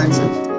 expensive.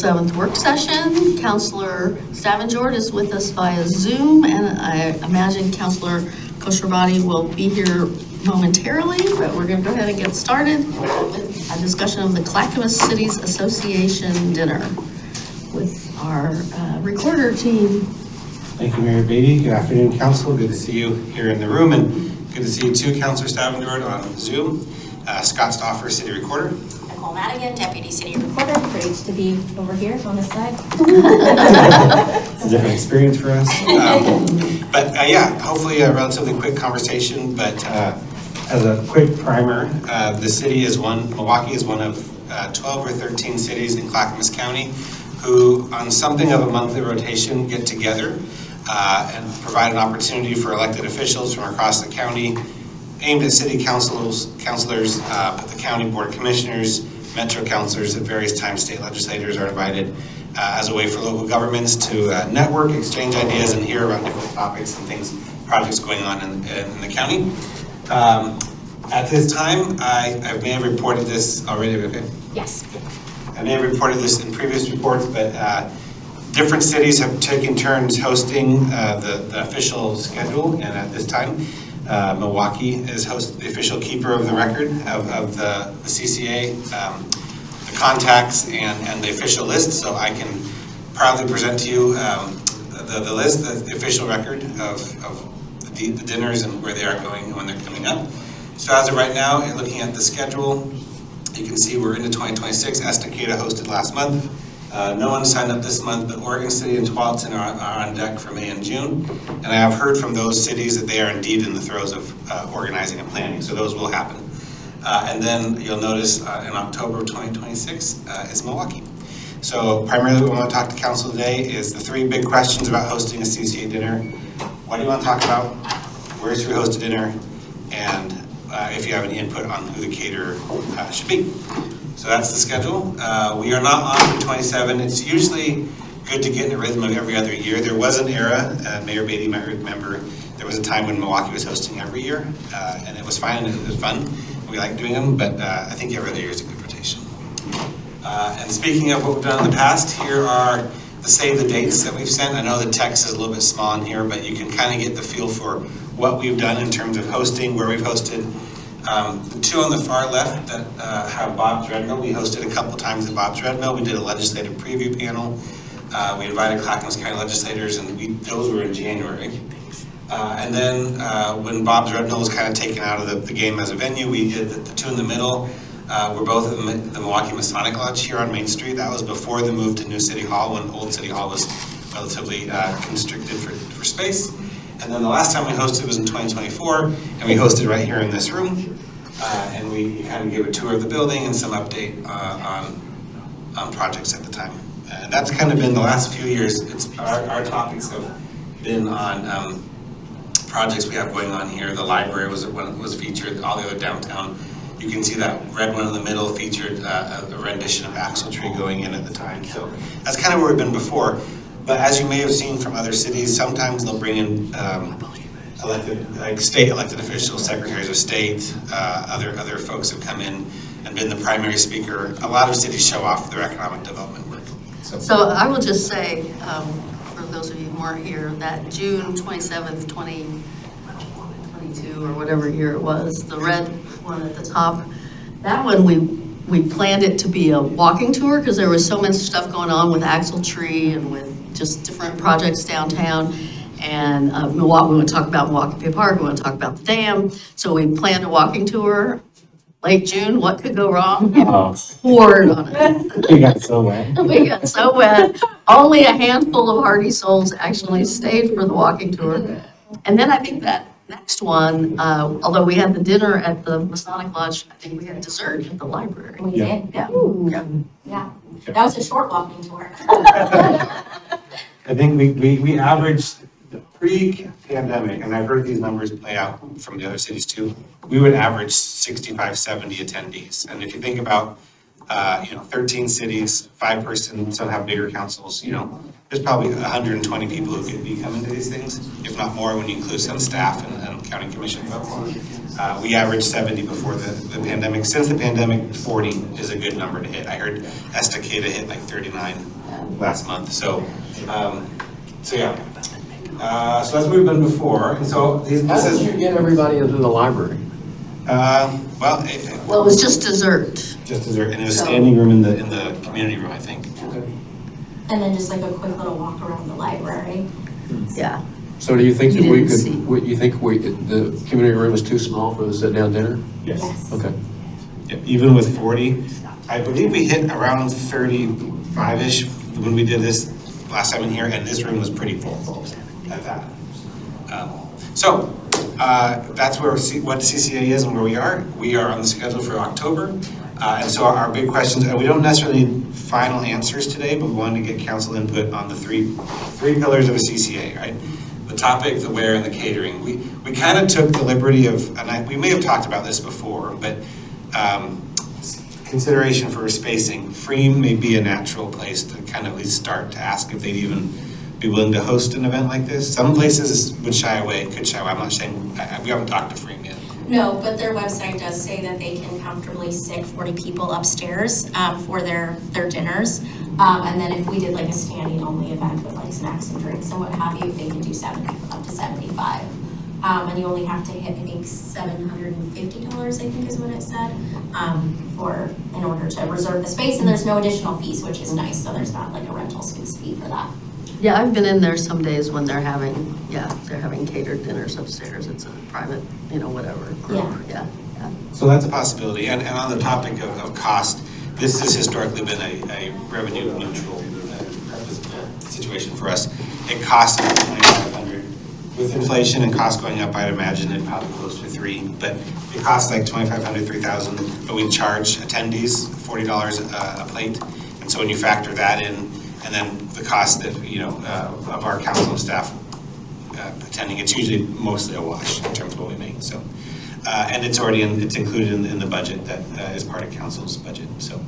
7th work session. Councilor Adjourn is with us via Zoom, and I imagine Councilor Koshervati will be here momentarily, but we're going to go ahead and get started with a discussion of the Clackamas Cities Association dinner with our recorder team. Thank you, Mayor Beatty. Good afternoon, Council. Good to see you here in the room, and good to see you too, Councilor Adjourn on Zoom. Scott Stauffer, City Recorder. Nicole Madigan, Deputy City Recorder. Great to be over here on this side. It's a different experience for us. Yeah, hopefully a relatively quick conversation, but as a quick primer, the city is Milwaukie is one of 12 or 13 cities in Clackamas County who, on something of a monthly rotation, get together and provide an opportunity for elected officials from across the county aimed at city councilors, the county board of commissioners, metro councilors, at various times state legislators are invited as a way for local governments to network, exchange ideas, and hear about different topics and things, projects going on in the county. At this time, I may have reported this already, okay? Yes. I may have reported this in previous reports, but different cities have taken turns hosting the official schedule, and at this time, Milwaukie is the official keeper of the record of the CCA, the contacts, and the official list. So I can proudly present to you the list, the official record of the dinners and where they are going and when they're coming up. So as of right now, looking at the schedule, you can see we're into 2026. Estacada hosted last month. No one signed up this month, but Oregon City and Tualatin are on deck for May and June. And I have heard from those cities that they are indeed in the throes of organizing and planning, so those will happen. And then you'll notice in October of 2026 is Milwaukie. So primarily what we want to talk to council today is the three big questions about hosting a CCA dinner. What do you want to talk about? Where's your hosted dinner? And if you have any input on who the caterer should be. So that's the schedule. We are not on for 27. It's usually good to get in a rhythm of every other year. There was an era, Mayor Beatty might remember, there was a time when Milwaukie was hosting every year, and it was fine and it was fun. We like doing them, but I think every other year is a good rotation. And speaking of what we've done in the past, here are the save the dates that we've sent. I know the text is a little bit small in here, but you can kind of get the feel for what we've done in terms of hosting, where we've hosted. The two on the far left that have Bob's Red Mill, we hosted a couple times at Bob's Red Mill. We did a legislative preview panel. We invited Clackamas County legislators, and those were in January. And then when Bob's Red Mill was kind of taken out of the game as a venue, we did the two in the middle. We're both at the Milwaukie Masonic Lodge here on Main Street. That was before the move to New City Hall, when Old City Hall was relatively constricted for space. And then the last time we hosted was in 2024, and we hosted right here in this room. And we kind of gave a tour of the building and some update on projects at the time. And that's kind of been the last few years. Our topics have been on projects we have going on here. The library was featured, all the other downtown. You can see that red one in the middle featured a rendition of Axle Tree going in at the time. So that's kind of where we've been before. But as you may have seen from other cities, sometimes they'll bring in state elected officials, secretaries of state, other folks have come in and been the primary speaker. A lot of cities show off their economic development work. So I will just say, for those of you who weren't here, that June 27th, 2022 or whatever year it was, the red one at the top, that one we planned it to be a walking tour because there was so much stuff going on with Axle Tree and with just different projects downtown. And Milwaukie, we want to talk about Milwaukie Bay Park, we want to talk about the dam. So we planned a walking tour. Late June, what could go wrong? Poured on it. We got so wet. We got so wet. Only a handful of hardy souls actually stayed for the walking tour. And then I think that next one, although we had the dinner at the Masonic Lodge, I think we had dessert at the library. We did. Yeah. Yeah. That was a short walking tour. I think we averaged the pre-pandemic, and I've heard these numbers play out from the other cities too, we would average 65, 70 attendees. And if you think about, 13 cities, 5-person, some have bigger councils, there's probably 120 people who could be coming to these things, if not more when you include some staff and county commission folks. We averaged 70 before the pandemic. Since the pandemic, 40 is a good number to hit. I heard Estacada hit like 39 last month. So yeah. So that's what we've done before. And so How did you get everybody into the library? Well, it was just dessert. just dessert, and it was standing room in the community room, I think. Okay. And then just like a quick little walk around the library. Yeah. So do you think You that we didn't see. could, you think the community room is too small for the sit-down dinner? Yes. Okay. Yeah, even with 40, I believe we hit around 35-ish when we did this last time in here, and this room was pretty full at that. That's where what CCA is and where we are. We are on the schedule for October. And so our big questions, and we don't necessarily need final answers today, but we wanted to get council input on the three pillars of a CCA, right? The topic, the where, and the catering. We kind of took the liberty of, and we may have talked about this before, but consideration for spacing. Freem may be a natural place to kind of at least start to ask if they'd even be willing to host an event like this. Some places would shy away, could shy away. I'm not saying, we haven't talked to Freem yet. No, but their website does say that they can comfortably sit 40 people upstairs for their dinners. And then if we did like a standing only event with like snacks and drinks and what have you, they can do up to 75. And you only have to hit, I think, $750, I think is what it said, in order to reserve the space. And there's no additional fees, which is nice. So there's not like a rental space fee for that. Yeah, I've been in there some days when they're having catered dinners upstairs. It's a private, whatever group. Yeah. So that's a possibility. And on the topic of cost, this has historically been a revenue neutral situation for us. It costs about $2,500. With inflation and costs going up, I'd imagine it probably close to $3,000. But it costs like $2,500, $3,000. But we charge attendees $40 a plate. And so when you factor that in, and then the cost that of our council and staff attending, it's usually mostly a wash in terms of what we make. So, and it's included in the budget that is part of council's budget. So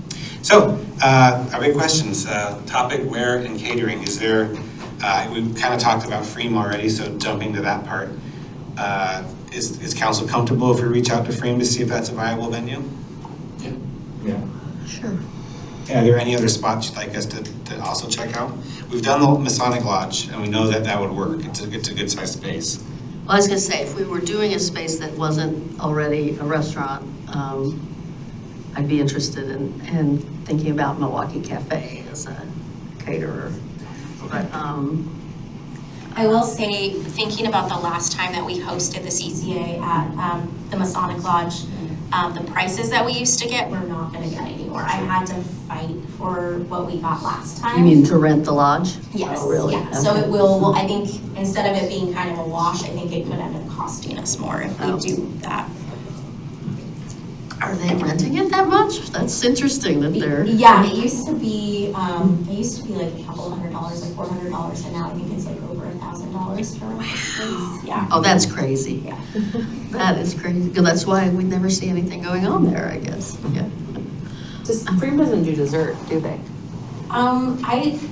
our big questions: topic, where, and catering. Is there? We kind of talked about Freem already, so jumping to that part. Is council comfortable if we reach out to Freem to see if that's a viable venue? Yeah. Sure. Are there any other spots you'd like us to also check out? We've done the Masonic Lodge, and we know that would work. It's a good sized space. Well, I was going to say, if we were doing a space that wasn't already a restaurant, I'd be interested in thinking about Milwaukie Cafe as a caterer. But I will say, thinking about the last time that we hosted the CCA at the Masonic Lodge, the prices that we used to get, we're not going to get anymore. I had to fight for what we got last time. you mean to rent the lodge? Yes. Oh, really? Yeah. So it will, I think, instead of it being kind of a wash, I think it could end up costing us more if we do that. Are they renting it that much? That's interesting that they're. Yeah, it used to be like a couple $100, like $400, and now I think it's like over $1,000 for a space. Yeah. Oh, that's crazy. Yeah. That is crazy. That's why we never see anything going on there, I guess. Yeah. Freem doesn't do dessert, do they?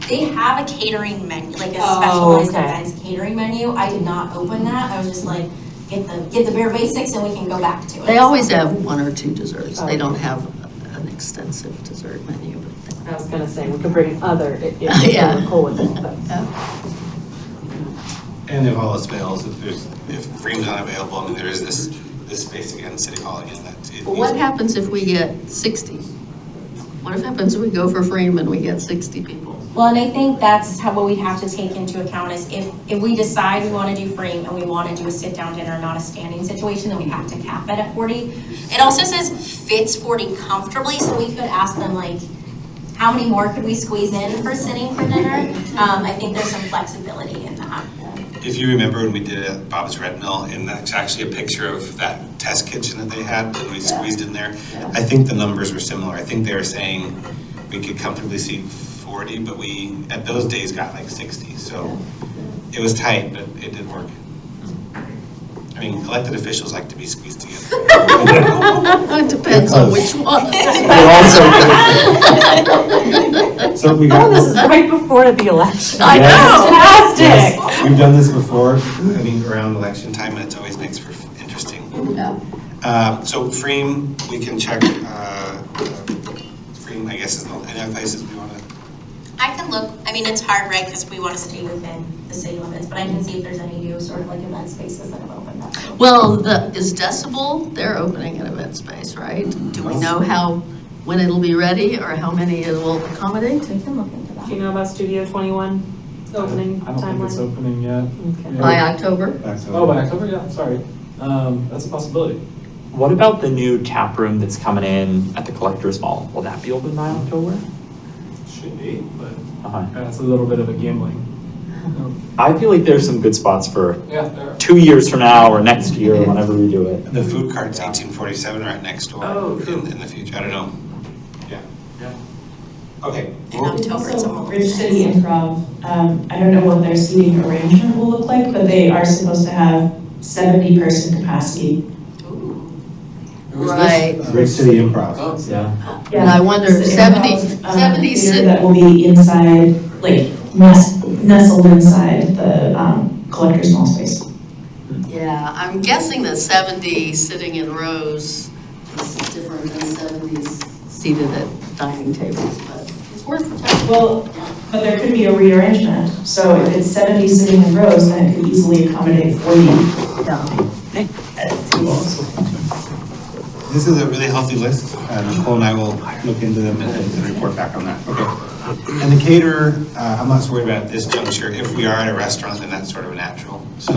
They have a catering menu, like a specialized okay. events catering menu. I did not open that. I was just like, get the bare basics and we can go back to it. They always have one or two desserts. They don't have an extensive dessert menu. But I was gonna say, we could bring other, if Yeah. we're cool with it, but. And if all else fails, if Freem's not available, I mean, there is this space again, City Hall again. Well, what happens if we get 60? What happens if we go for Freem and we get 60 people? Well, and I think that's what we have to take into account is if we decide we want to do free and we want to do a sit-down dinner, not a standing situation, then we have to cap it at 40. It also says fits 40 comfortably, so we could ask them like, how many more could we squeeze in for sitting for dinner? I think there's some flexibility in that. If you remember when we did it at Bob's Red Mill, and that's actually a picture of that test kitchen that they had that we squeezed in there, I think the numbers were similar. I think they were saying we could comfortably seat 40, but we, at those days, got like 60. So it was tight, but it did work. I mean, elected officials like to be squeezed together. It depends on which one. So we Oh, got. this is right before the election. I know. Fantastic. Yes, we've done this before, I mean, around election time, and it always makes for interesting. So Freem, we can check, Freem, I guess, is any other places we want to I can look, I mean, it's hard, right, because we want to stay within the city limits, but I can see if there's any new sort of like event spaces that have opened up. Well, is Decibel, they're opening an event space, right? Do we know when it'll be ready or how many it will accommodate? We can look into that. Do you know about Studio 21 opening I don't think it's timeline? opening yet. Okay. By October? Oh, by October, yeah, sorry. That's a possibility. What about the new tap room that's coming in at the Collectors Mall? Will that be open by October? Should be, but Uh-huh. that's a little bit of a gambling. I feel like there's some good spots for Yeah, there are. 2 years from now or next year, whenever we do it. The food cart's 1847 right next door Oh, cool. in the future, I don't know. Yeah. Okay. In October, it's a Also, Ridge City Improv, I don't know what their seating arrangement will look like, but they are supposed to have 70-person capacity. Who is this? Right. Ridge City Improv. Oh, Yeah. And I wonder, It's the 70 improv, 70 theater that will be inside, like nestled inside the collector's mall space. Yeah, I'm guessing that 70 sitting in rows is different than 70 seated at dining tables, but it's worth checking. Well, but there could be a rearrangement. So if it's 70 sitting in rows, then it could easily accommodate 40 at tables. This is a really healthy list. Nicole and I will look into them and report back on that. Okay. And the caterer, I'm not so worried about at this juncture. If we are at a restaurant, then that's sort of natural. So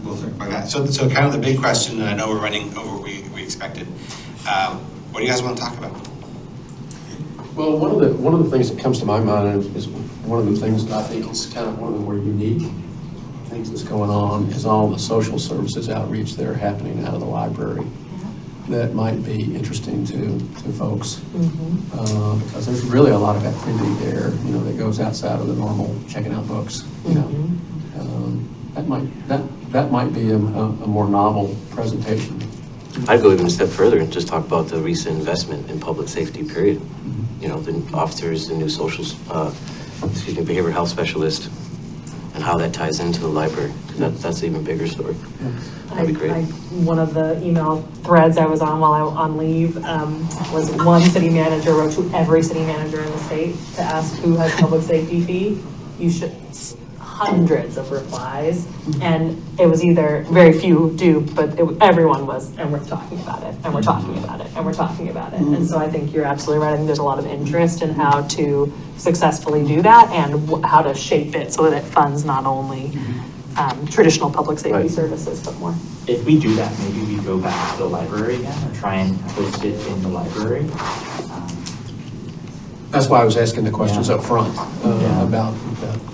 we'll talk about that. So kind of the big question, and I know we're running over what we expected. What do you guys want to talk about? Well, one of the things that comes to my mind is one of the things that I think is kind of one of the more unique things that's going on is all the social services outreach that are happening out of the library. That might be interesting to folks, because there's really a lot of activity there, you know, that goes outside of the normal checking out books, you know. That might be a more novel presentation. I'd go even a step further and just talk about the recent investment in public safety, period. You know, the officers, the new behavioral health specialist, and how that ties into the library. That's an even bigger story. That'd be great. One of the email threads I was on while I was on leave was one city manager wrote to every city manager in the state to ask who has public safety fee. You should, hundreds of replies, and it was either very few do, but everyone was, and we're talking about it, and we're talking about it, and we're talking about it. And so I think you're absolutely right. I think there's a lot of interest in how to successfully do that and how to shape it so that it funds not only traditional public safety Right. services, but more. If we do that, maybe we go back to the library again or try and host it in the library. That's why I was asking the questions Yeah. up front Yeah. about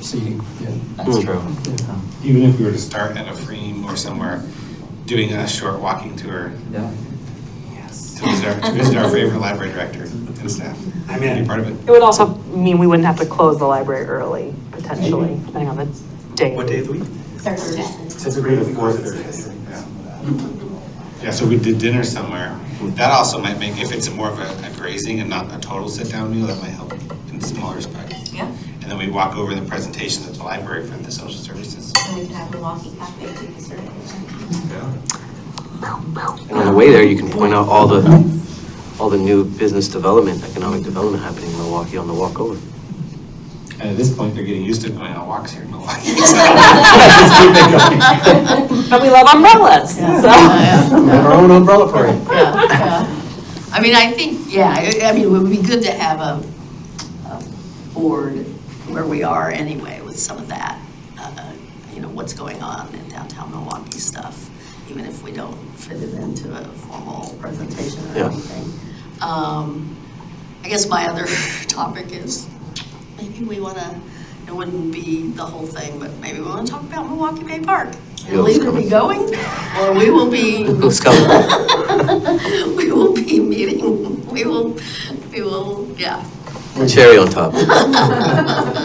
seating. Yeah. That's true. Even if we were to start at a Freem or somewhere, doing a short walking tour Yeah. to visit our favorite library director and staff. I mean, be part of it. It would also mean we wouldn't have to close the library early, potentially, depending on the day. What day of the week? Thursday. Typically the fourth Thursday. Yeah, so we did dinner somewhere. That also might make, if it's more of a grazing and not a total sit-down meal, that might help in smaller spots. Yeah. And then we walk over the presentations at the library for the social services. And we can have Milwaukie Cafe do the service. Yeah. And on the way there, you can point out all the new business development, economic development happening in Milwaukee on the walk over. And at this point, they're getting used to going on walks here in Milwaukee. But we love umbrellas, so. We have our own umbrella parade. Yeah. I mean, I think, I mean, it would be good to have a board where we are anyway with some of that, you know, what's going on in downtown Milwaukee stuff, even if we don't fit it into a formal presentation or Yeah. anything. I guess my other topic is maybe we want to, it wouldn't be the whole thing, but maybe we want to talk about Milwaukee Bay Park. It'll either be going or we will be. Who's coming? We will be meeting, we will, yeah. Cherry on top.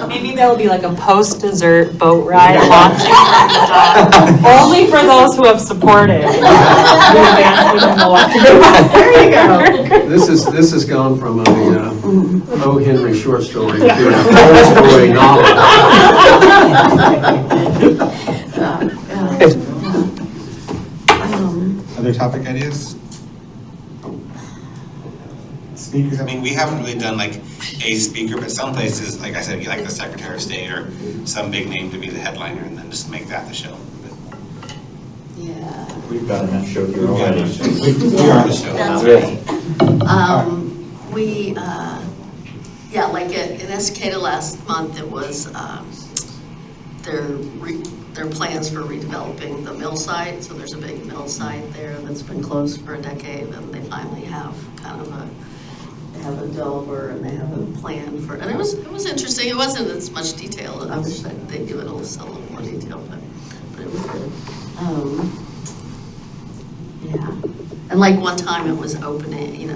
Maybe there'll be like a post-dessert boat ride launching from the top, only for those who have supported the advancement of Milwaukee. There you go. This has gone from a O. Henry short story to a full story novel. Other topic ideas? speakers, I mean, we haven't really done like a speaker, but some places, like I said, you like the Secretary of State or some big name to be the headliner and then just make that the show. Yeah. We've got enough show here We are already. the show. That's Yeah. right. Yeah, like in Escada last month, it was their plans for redeveloping the mill site. So there's a big mill site there that's been closed for a decade, and they finally have kind of they have a developer and they have a plan for it. And it was interesting. It wasn't as much detail. I wish that they'd give it a little more detail, but it was good. Yeah, and like one time it was opening,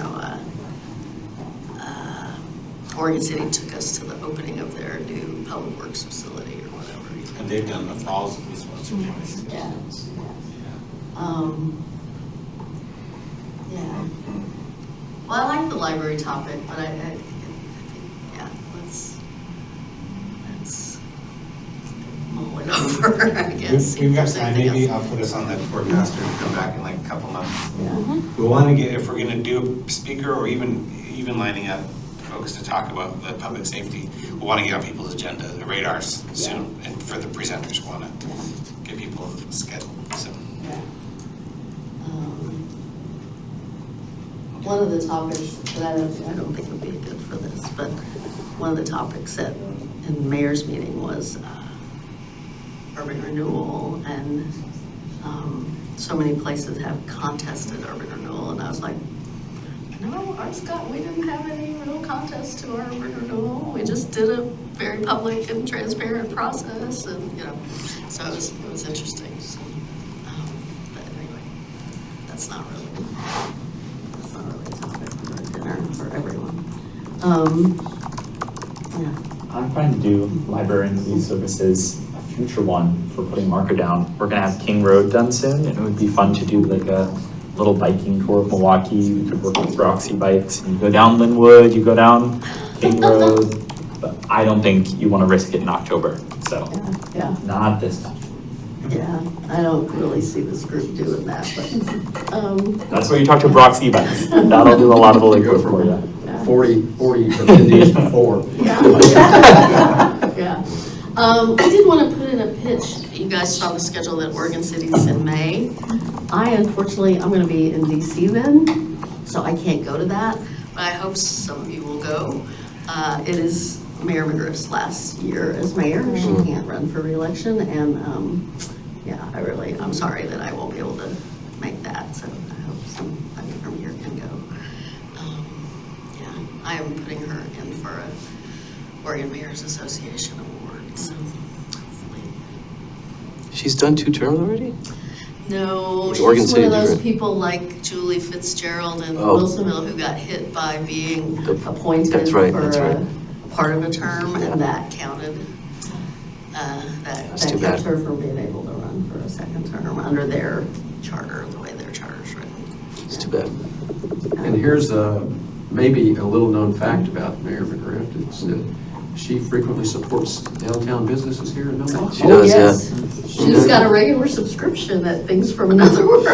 Oregon City took us to the opening of their new public works facility or whatever. And they've done the falls as well. Yeah. Yeah. Well, I like the library topic, but I think, yeah, let's mull it over, I guess. We've got if there's time, anything maybe else. I'll put us on the forecaster to come back in like a couple months. Yeah. We want to get, if we're going to do a speaker or even lining up folks to talk about the public safety, we want to get on people's agenda, the radars soon, and for the presenters, we want to get people scheduled, so. Yeah. One of the topics that I don't think would be good for this, but one of the topics that in the mayor's meeting was urban renewal, and so many places have contested urban renewal, and I was like, no, we didn't have any real contest to our urban renewal. We just did a very public and transparent process, and so it was interesting. So, but anyway, that's not really a topic for dinner for everyone. Yeah. I'm trying to do library and news services, a future one for putting marker down. We're gonna have King Road done soon, and it would be fun to do like a little biking tour of Milwaukie. We could work with Roxy Bikes, and you go down Linwood, you go down King Road, but I don't think you wanna risk it in October, so Yeah. not this time. Yeah, I don't really see this group doing that, but, That's where you talk to Roxy Bikes. That'll do a lot of the legwork for you. 40 attendees before. yeah. Yeah. I did want to put in a pitch. You guys saw the schedule that Oregon City's in May. Unfortunately, I'm going to be in DC then, so I can't go to that, but I hope some of you will go. It is Mayor McGriff's last year as mayor. She can't run for re-election, and yeah, I'm sorry that I won't be able to make that, so I hope somebody from here can go. Yeah, I am putting her in for a Oregon Mayors Association award, so hopefully. She's done 2 terms already? No, Is Oregon she's one City of those different? people like Julie Fitzgerald and Oh. Wilsonville who got hit by being appointed That's right, for that's right. part of a term, and that counted. That too kept bad. her from being able to run for a second term under their charter, the way their charter's written. It's too bad. And here's maybe a little known fact about Mayor McGriff. It's that she frequently supports downtown businesses here in Milwaukie. She does, yes. She's got a regular subscription at Things from Another World.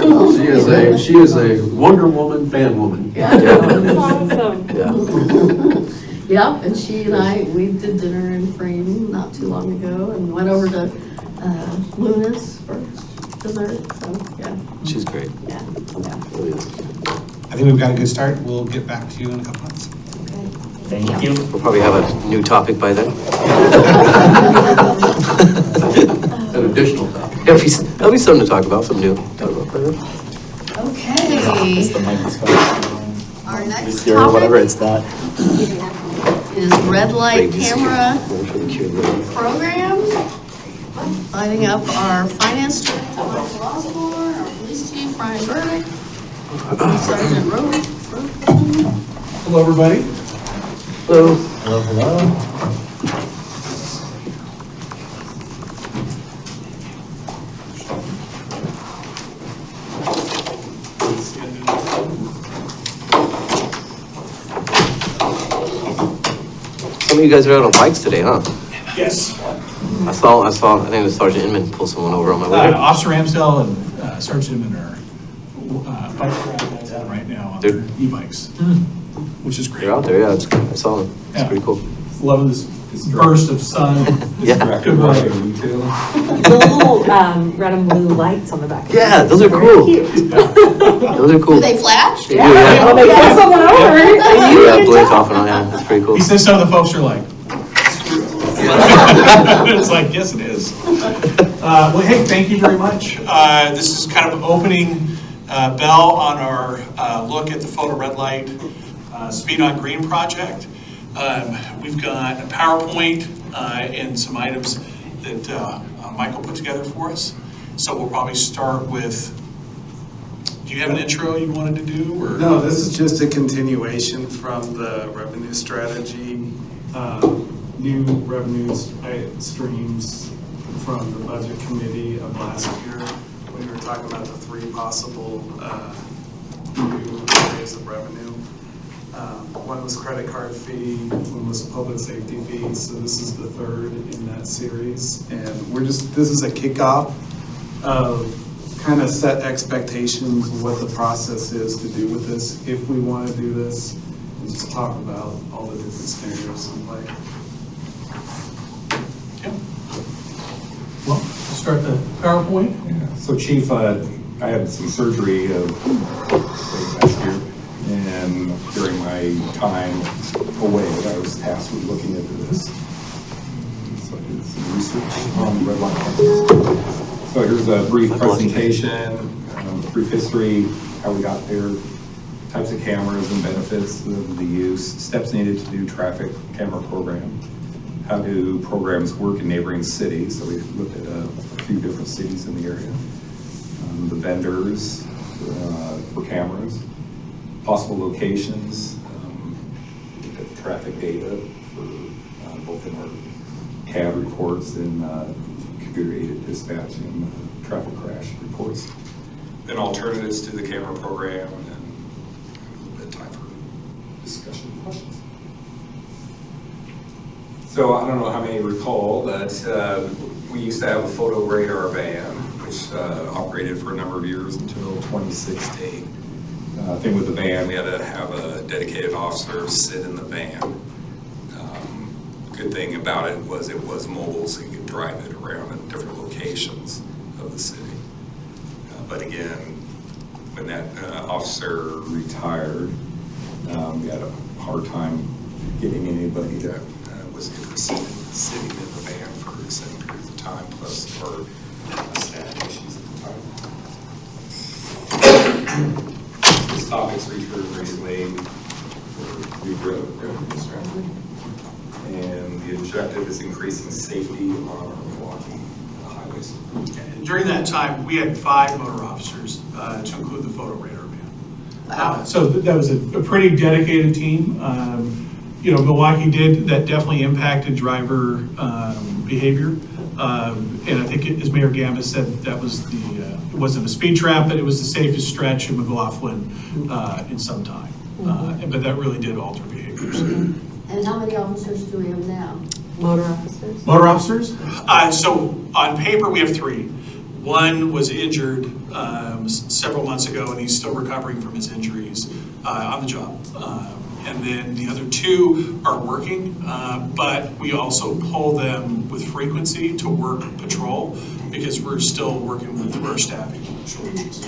She is a Wonder Woman fan woman. Yeah. That's awesome. Yeah. Yep, and she and we did dinner in Frame not too long ago and went over to Luna's for dessert, so, yeah. She's great. Yeah. Really is. I think we've got a good start. We'll get back to you in a couple months. Thank you. We'll probably have a new topic by then. An additional topic. That'll be something to talk about, something new to talk about by then. Okay, It's the microscope. our next This year or whatever, topic it's that. is red light Maybe camera security. program. Lighting up our finance director, Michael Osborne, our police chief, Ryan Burdick, Sergeant Rowe. Hello, everybody. Hello. Hello. Some of you guys are out on bikes today, huh? Yes. I saw, I think it was Sergeant Inman pull someone over on my way. Officer Ramsdale and Sergeant Inman are bike riding right now on their e-bikes, which is great. They're out there, yeah, I saw them. It's Yeah. pretty cool. Loving this burst of sun. Yeah. Good weather. The little red and blue lights on the back. Yeah, those are Very cool. cute. Those are cool. Do they flash? They do, yeah. When they pull someone over, you Yeah, can blink tell. off and on, yeah, that's pretty cool. He says some of the folks are like, it's like, yes, it is. Well, hey, thank you very much. This is kind of opening bell on our look at the photo red light speed on green project. We've got a PowerPoint and some items that Michael put together for us. So we'll probably start with, do you have an intro you wanted to do? Or? No, this is just a continuation from the revenue strategy, new revenue streams from the budget committee of last year. We were talking about the three possible new areas of revenue. One was credit card fee, one was public safety fee, so this is the third in that series. And this is a kickoff of kind of set expectations of what the process is to do with this, if we want to do this, and just talk about all the different scenarios in play. Yeah. Well, we'll start the PowerPoint. Yeah. So Chief, I had some surgery late last year, and during my time away, I was tasked with looking into this. So I did some research on red light cameras. So here's a brief presentation, brief history, how we got there, types of cameras and benefits of the use, steps needed to do traffic camera program, how do programs work in neighboring cities. So we looked at a few different cities in the area, the vendors for cameras, possible locations, looked at the traffic data for both in our CAD reports and computer-aided dispatch and traffic crash reports. Then alternatives to the camera program, and then a little bit of time for discussion and questions. So I don't know how many recall that we used to have a photo radar van, which operated for a number of years until 2016. Thing with the van, we had to have a dedicated officer sit in the van. Good thing about it was mobile, so you could drive it around in different locations of the city. But again, when that officer retired, we had a hard time getting anybody that was interested in sitting in the van for extended periods of time, plus for staff issues at the time. This topic's returned recently for revenue strategy. And the objective is increasing safety on our Milwaukie highways. During that time, we had 5 motor officers to include the photo radar van. Wow. So that was a pretty dedicated team. Milwaukie that definitely impacted driver behavior. And I think, as Mayor Gamba said, that was it wasn't a speed trap, but it was the safest stretch in McLaughlin in some time. But that really did alter behaviors. And how many officers do we have now? Motor officers? Motor officers? So on paper, we have 3. One was injured several months ago, and he's still recovering from his injuries on the job. And then the other 2 are working, but we also pull them with frequency to work patrol because we're still working with our staffing shortages.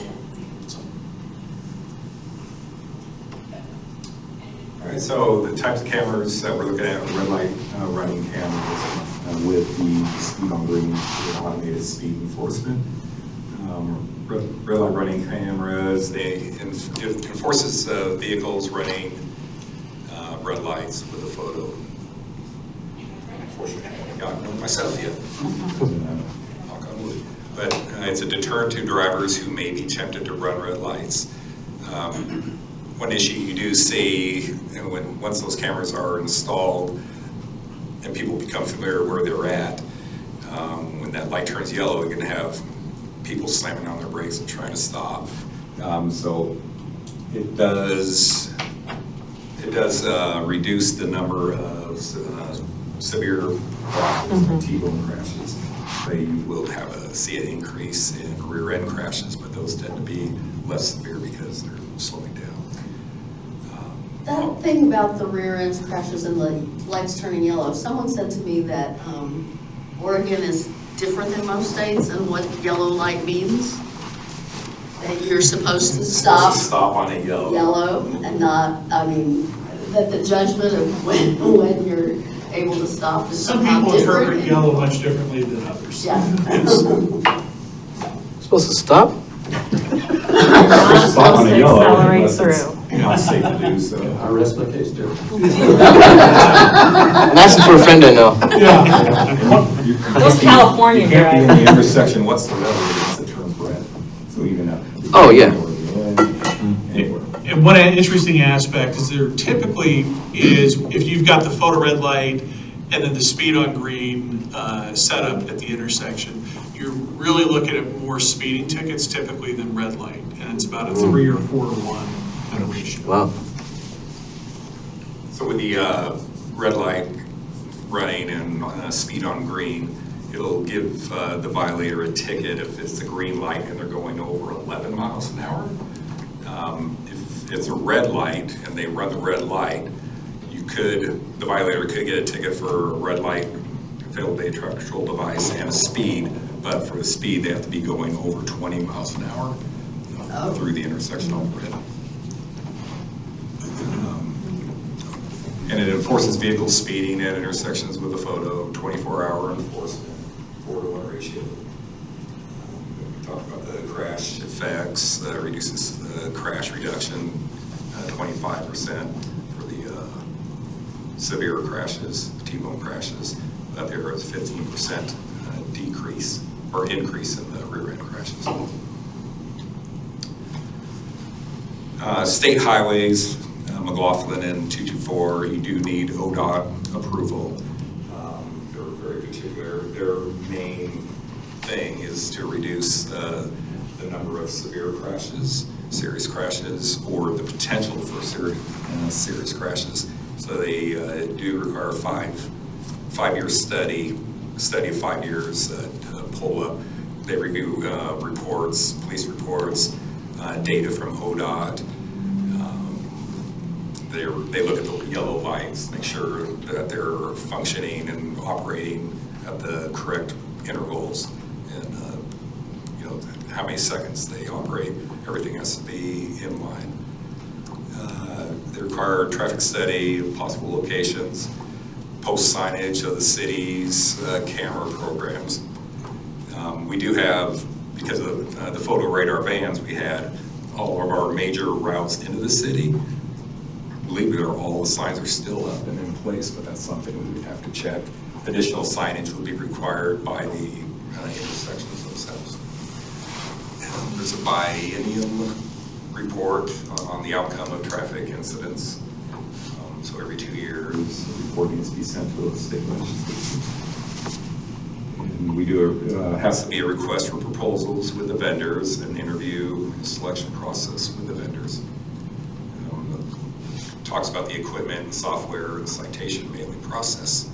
All right, so the types of cameras that we're looking at are red light running cameras with the speed on green automated speed enforcement. Red light running cameras, it enforces vehicles running red lights with a photo. Unfortunately, I haven't gotten one myself yet. Knock on wood. But it's a deterrent to drivers who may be tempted to run red lights. One issue you do see, once those cameras are installed and people become familiar where they're at, when that light turns yellow, you're going to have people slamming on their brakes and trying to stop. So it does reduce the number of severe crashes and T-bone crashes. But you will see an increase in rear end crashes, but those tend to be less severe because they're slowing down. thing about the rear end crashes and the lights turning yellow, someone said to me that Oregon is different than most states and what yellow light means. That you're supposed to stop. Stop on a yellow. Yellow and not, I mean, that the judgment of when you're able to stop is Some somehow people different. interpret yellow much differently than others. Yeah. Supposed to stop? Not Stop on supposed a to yellow accelerate unless it's through. not safe to do so. I rest my case, Jerry. I'm asking for a friend I know. Those California You can't be in guys. the intersection whatsoever unless it turns red. So even at. the Oh, yeah. beginning or the end, anywhere. And one interesting aspect is there typically is, if you've got the photo red light and then the speed on green set up at the intersection, you're really looking at more speeding tickets typically than red light. And it's about a 3 or 4 to 1 kind of ratio. Wow. So with the red light running and speed on green, it'll give the violator a ticket if it's the green light and they're going over 11 miles an hour. If it's a red light and they run the red light, the violator could get a ticket for a red light, failed day traffic control device, and a speed. But for the speed, they have to be going over 20 miles an hour through the intersection on red. And it enforces vehicle speeding at intersections with a photo, 24-hour enforcement, 4-to-1 ratio. We talked about the crash effects, reduces crash reduction 25% for the severe crashes, T-bone crashes. There is 15% decrease or increase in the rear end crashes. State highways, McLaughlin and 224, you do need ODOT approval. They're very particular. Their main thing is to reduce the number of severe crashes, serious crashes, or the potential for serious crashes. So they do require a five-year study of 5 years to pull up. They review reports, police reports, data from ODOT. They look at the yellow lights, make sure that they're functioning and operating at the correct intervals, and how many seconds they operate. Everything has to be in line. They require a traffic study of possible locations, post signage of the city's camera programs. We do have, because of the photo radar vans, we had all of our major routes into the city. Believe it or not, all the signs are still up and in place, but that's something we would have to check. Additional signage would be required by the intersections themselves. There's a biennium report on the outcome of traffic incidents. So every 2 years, The report needs to be sent to the state legislature. And we do, has to be a request for proposals with the vendors, an interview and selection process with the vendors. Talks about the equipment, the software, the citation mailing process.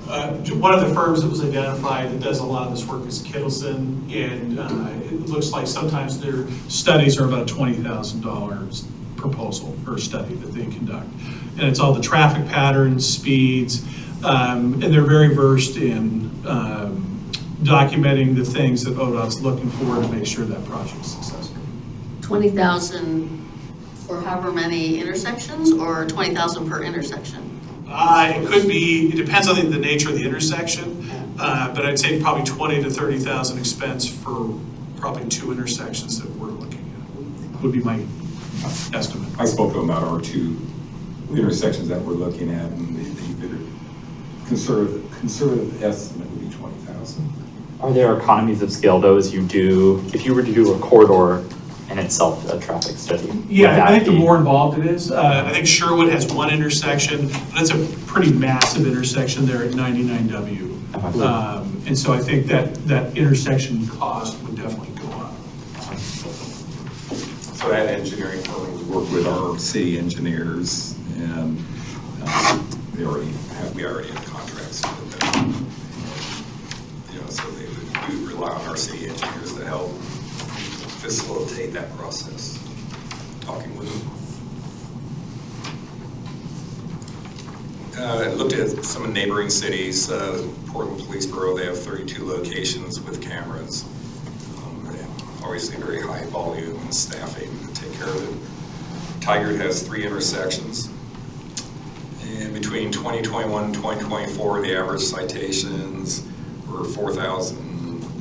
One of the firms that was identified that does a lot of this work is Kittleson, and it looks like sometimes their studies are about $20,000 proposal for a study that they conduct. And it's all the traffic patterns, speeds, and they're very versed in documenting the things that ODOT's looking for to make sure that project's successful. 20,000 for however many intersections, or 20,000 per intersection? It could be, it depends on the nature of the intersection, but I'd say probably 20 to 30,000 expense for probably 2 intersections that we're looking at, would be my estimate. I spoke to them about our 2 intersections that we're looking at, and they figured conservative estimate would be 20,000. Are there economies of scale though, as you do, if you were to do a corridor in itself, a traffic study? Yeah, I think the more involved it is, I think Sherwood has 1 intersection, but it's a pretty massive intersection there at 99W. And so I think that intersection cost would definitely go up. So that engineering firm would work with our city engineers, and we already have contracts with them. So we would rely on our city engineers to help facilitate that process, talking with them. I looked at some neighboring cities. Portland Police Bureau, they have 32 locations with cameras. They have obviously very high volume and staffing to take care of it. Tigard has 3 intersections. And between 2021 and 2024, the average citations were 4,000, a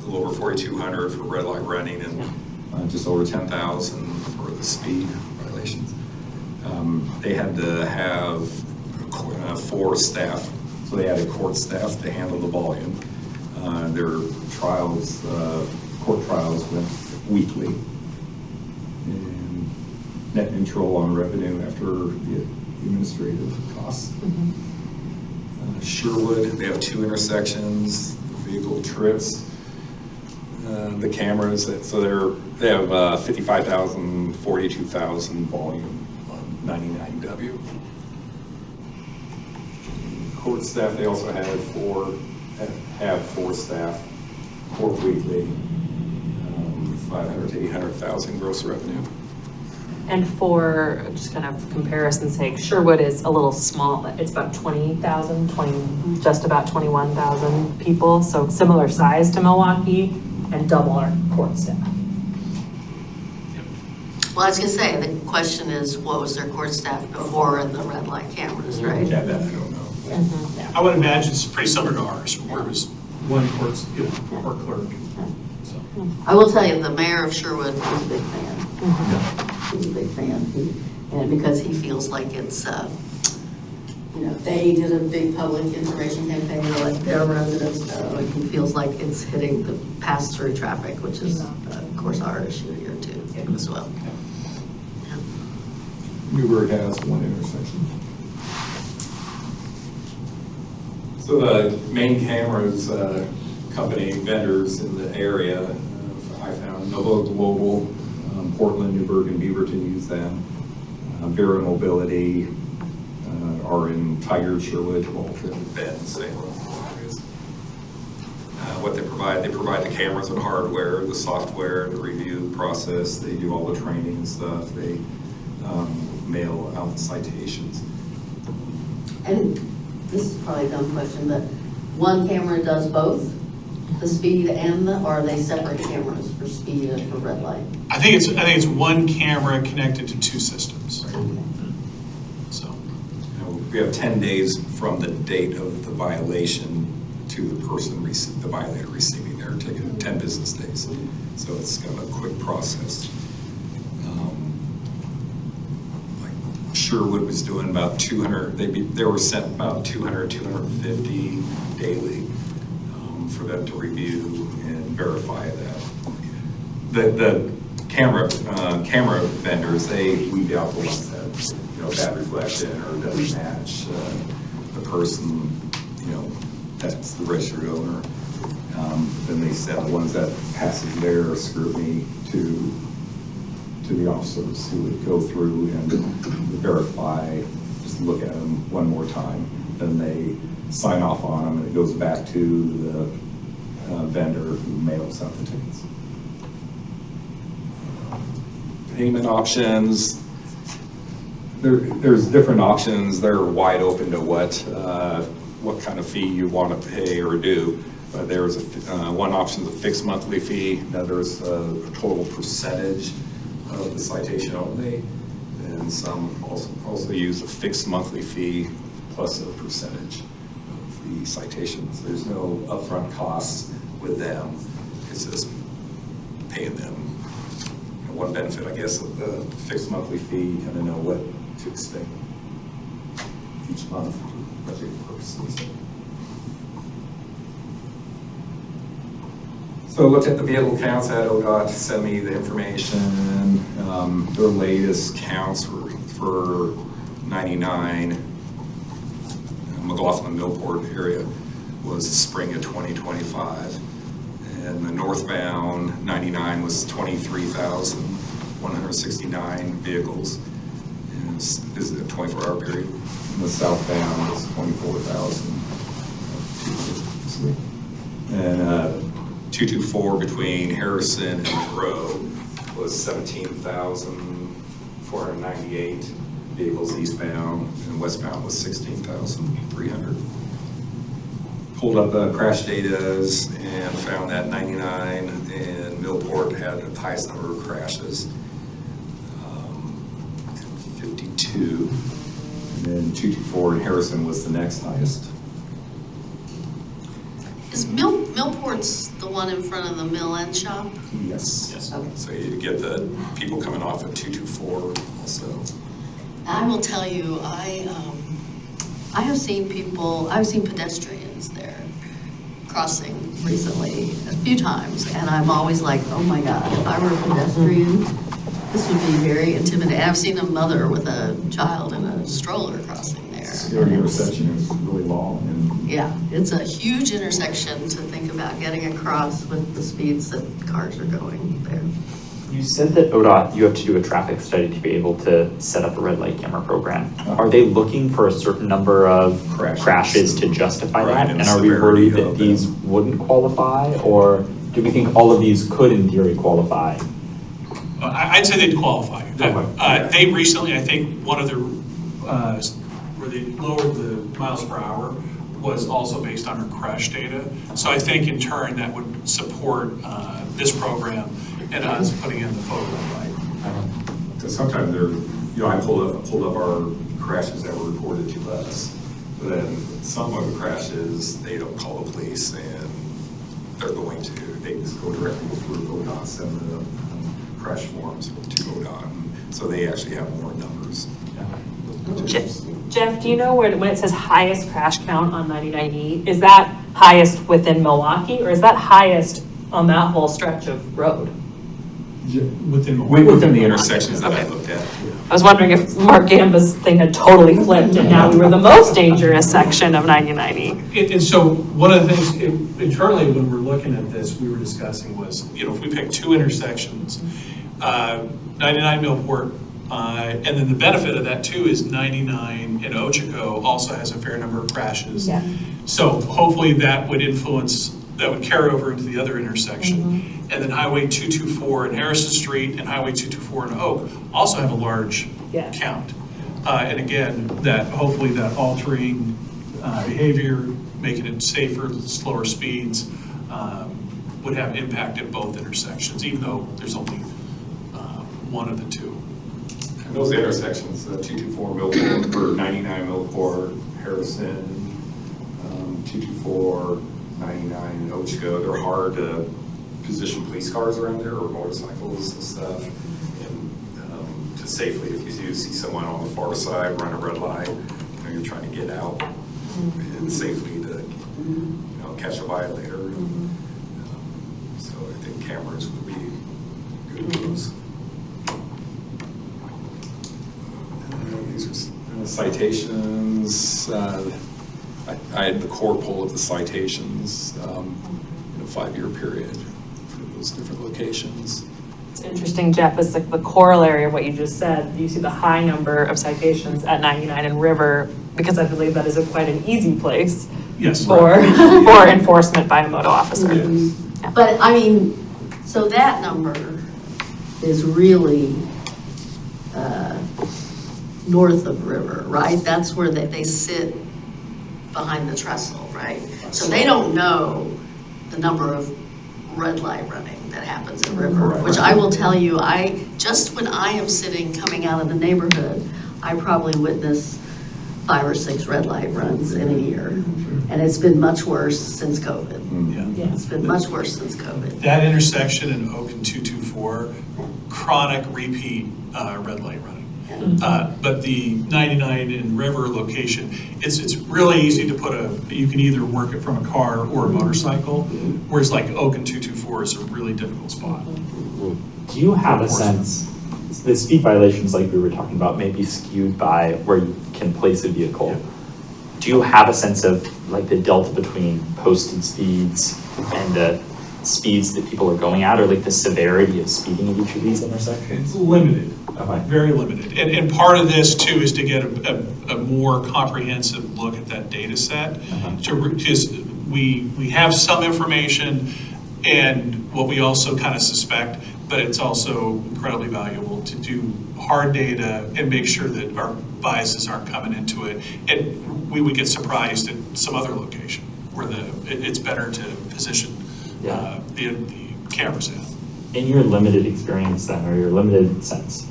little over 4,200 for red light running, and just over 10,000 for the speed violations. They had to have 4 staff, so they had a court staff to handle the volume. Their trials, court trials went weekly. And net neutral on revenue after the administrative costs. Sherwood, they have 2 intersections, vehicle trips, the cameras, so they have 55,000, 42,000 volume on 99W. Court staff, they also have 4 staff, 4 weekly, 500 to 800,000 gross revenue. And for just kind of comparison's sake, Sherwood is a little small, it's about 20,000, just about 21,000 people. So similar size to Milwaukie and double our court staff. Well, I was gonna say, the question is, what was their court staff before the red light cameras, right? Yeah, that I don't know. I would imagine it's pretty similar to ours, where it was one court clerk. So. I will tell you, the mayor of Sherwood is a big fan. He's a big fan, and because he feels like it's, they did a big public information campaign to let their residents know, and he feels like it's hitting the pass-through traffic, which is, of course, our issue here too, as well. Newburgh has 1 intersection. So the main cameras company vendors in the area, I found Nova Global, Portland, Newburgh, and Beaverton use them. Vera Mobility are in Tigard, Sherwood, Walton, Bend, Salem areas. What they provide the cameras and hardware, the software, the review process. They do all the training and stuff. They mail out the citations. And this is probably a dumb question, but one camera does both, the speed and or are they separate cameras for speed and for red light? I think it's one camera connected to 2 systems. So We have 10 days from the date of the violation to the person, the violator receiving their ticket, 10 business days. So it's kind of a quick process. Like Sherwood was doing about 200, they were sent about 200, 250 daily for them to review and verify that. The camera vendors, they weed out the ones that, bad reflection or doesn't match the person, that's the registered owner. Then they send the ones that passes their scrutiny to the officers who would go through and verify, just look at them one more time. Then they sign off on them and it goes back to the vendor who mails out the tickets. Payment options. There's different options. They're wide open to what kind of fee you want to pay or do. There's one option is a fixed monthly fee. Another is a total percentage of the citation only, and some also use a fixed monthly fee plus a percentage of the citations. There's no upfront costs with them. It's just paying them. One benefit, I guess, of the fixed monthly fee, you kind of know what to expect each month for budget purposes. So I looked at the vehicle counts, had ODOT send me the information. Their latest counts were for 99, McLaughlin Millport area was spring of 2025. And the northbound 99 was 23,169 vehicles. This is a 24-hour period. And the southbound was 24,000. And 224 between Harrison and Monroe was 17,498. vehicles eastbound, and westbound was 16,300. Pulled up crash datas and found that 99 and Millport had the highest number of crashes, 52. And then 224 in Harrison was the next highest. Is Millport's the one in front of the mill end shop? Yes. Yes. Okay. So you get the people coming off of 224 also. I will tell you, I have seen pedestrians there crossing recently a few times, and I'm always like, oh my God, if I were a pedestrian, this would be very intimidating. I've seen a mother with a child in a stroller crossing there. Security intersection is really long, and Yeah, it's a huge intersection to think about getting across with the speeds that cars are going there. You said that ODOT, you have to do a traffic study to be able to set up a red light camera program. Are they looking for a certain number of crashes to justify Right, that? and And are we worried severity that of these wouldn't qualify? Or do we think all of these could in theory qualify? I'd say they'd qualify. They recently, I think, one of their, where they lowered the miles per hour was also based on our crash data. So I think in turn that would support this program and us putting in the photo light. Because sometimes I pulled up our crashes that were reported to us, but then some of the crashes, they don't call the police and they just go directly through ODOT, send the crash forms to ODOT. So they actually have more numbers. Jeff, do you know when it says highest crash count on 99E, is that highest within Milwaukie, or is that highest on that whole stretch of road? Within the intersections that I looked at. I was wondering if Mark Gamba's thing had totally flipped and now we were the most dangerous section of 99E. And so one of the things internally when we're looking at this, we were discussing was, if we pick two intersections, 99 Millport, and then the benefit of that too is 99 in Ochoco also has a fair number of crashes. Yeah. So hopefully that would carry over into the other intersection. And then Highway 224 and Harrison Street and Highway 224 and Oak also have a large count. And again, hopefully that altering behavior, making it safer, slower speeds, would have impact at both intersections, even though there's only one of the two. And those intersections, 224 Millport, or 99 Millport, Harrison, 224, 99 and Ochoco, they're hard to position police cars around there or motorcycles and stuff. And to safely, if you do see someone on the far side run a red light, you're trying to get out and safely to catch a violator. So I think cameras would be good for those. These are citations. I had the core poll of the citations in a 5-year period for those different locations. It's interesting, Jeff, it's like the corollary of what you just said. You see the high number of citations at 99 and River, because I believe that is quite an easy place for enforcement by a moto officer. Yes. Yeah. But I mean, so that number is really north of River, right? That's where they sit behind the trestle, right? So they don't know the number of red light running that happens in River, which I will tell you, just when I am sitting coming out of the neighborhood, I probably witness 5 or 6 red light runs in a year. And it's been much worse since COVID. Yeah. It's been much worse since COVID. That intersection in Oak and 224, chronic repeat red light running. But the 99 in River location, it's really easy to you can either work it from a car or a motorcycle, whereas like Oak and 224 is a really difficult spot. Do you have a sense, the speed violations like we were talking about may be skewed by where you can place a vehicle. Yeah. Do you have a sense of like the delta between posted speeds and the speeds that people are going at, or like the severity of speeding at each of these intersections? Limited. Okay. Very limited. And part of this too is to get a more comprehensive look at that data set. Because we have some information, and what we also kind of suspect, but it's also incredibly valuable to do hard data and make sure that our biases aren't coming into it. And we would get surprised at some other location where it's better to position the cameras in. In your limited experience then, or your limited sense,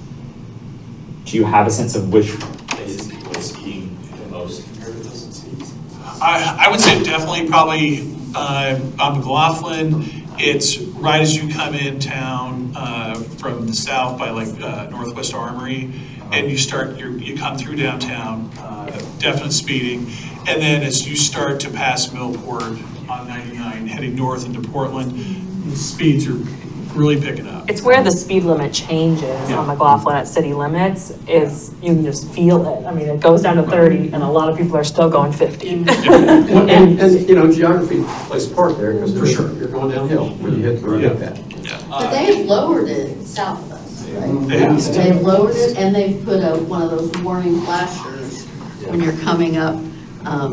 do you have a sense of which places people are speeding the most compared to those cities? I would say definitely probably on McLaughlin. It's right as you come in town from the south by like Northwest Armory, and you come through downtown, definite speeding. And then as you start to pass Millport on 99, heading north into Portland, the speeds are really picking up. It's where the speed limit changes on McLaughlin at city limits is, you can just feel it. I mean, it goes down to 30 and a lot of people are still going 50. And, you know, geography plays a part there, because you're going downhill when you hit the road like that. But they've lowered it south of us, right? They have. They've lowered it, and they've put one of those warning flashers when you're coming up.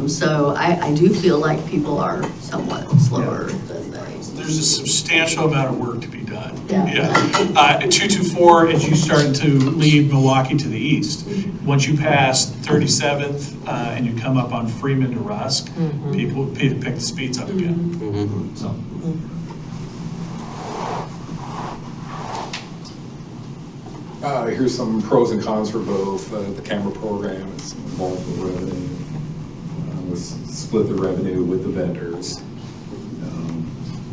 So I do feel like people are somewhat slower than they. There's a substantial amount of work to be done. Yeah. At 224, as you start to leave Milwaukie to the east, once you pass 37th and you come up on Freeman to Rusk, people pick the speeds up again. So. Here's some pros and cons for both. The camera program is involved in revenue. We split the revenue with the vendors.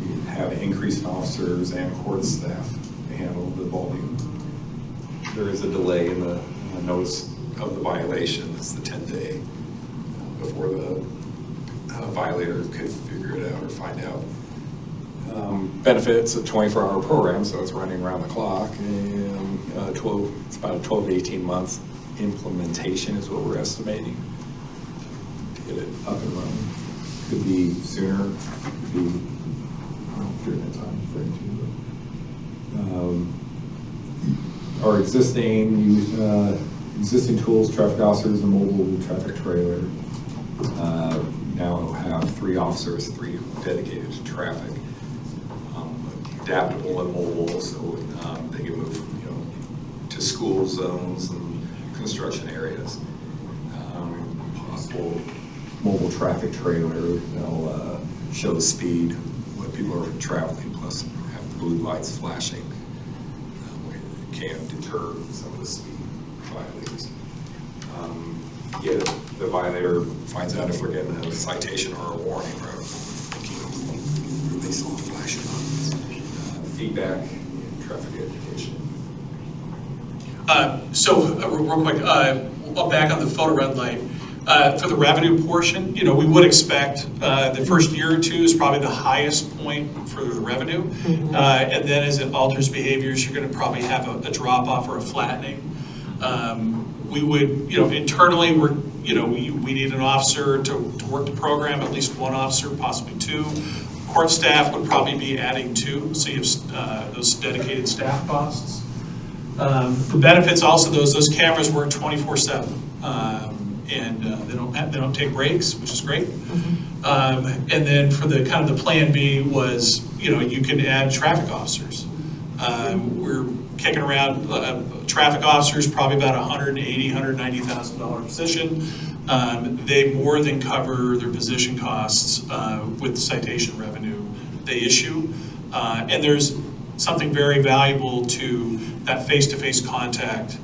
We have increased officers and court staff to handle the volume. There is a delay in the notice of the violation. It's the 10-day before the violator could figure it out or find out. Benefits, a 24-hour program, so it's running around the clock, and it's about a 12 to 18 month implementation is what we're estimating to get it up and running. Could be sooner, could be during that time frame too. Our existing tools, traffic officers, and mobile traffic trailer, now have 3 officers, 3 dedicated to traffic. Adaptable and mobile, so they can move, to school zones and construction areas. Possible mobile traffic trailer, they'll show the speed, what people are traveling, plus have blue lights flashing. It can deter some of the speed violators. The violator finds out if we're getting a citation or a warning, or thinking they saw a flashing on feedback and traffic education. Real quick, back on the photo red light. For the revenue portion, we would expect the first year or two is probably the highest point for the revenue. And then as it alters behaviors, you're going to probably have a drop off or a flattening. We would, internally, we need an officer to work the program, at least 1 officer, possibly 2. Court staff would probably be adding 2, so you have those dedicated staff costs. The benefits also, those cameras work 24/7, and they don't take breaks, which is great. And then for the kind of the plan B was, you can add traffic officers. We're kicking around traffic officers, probably about $180,000, $190,000 position. They more than cover their position costs with citation revenue they issue. And there's something very valuable to that face-to-face contact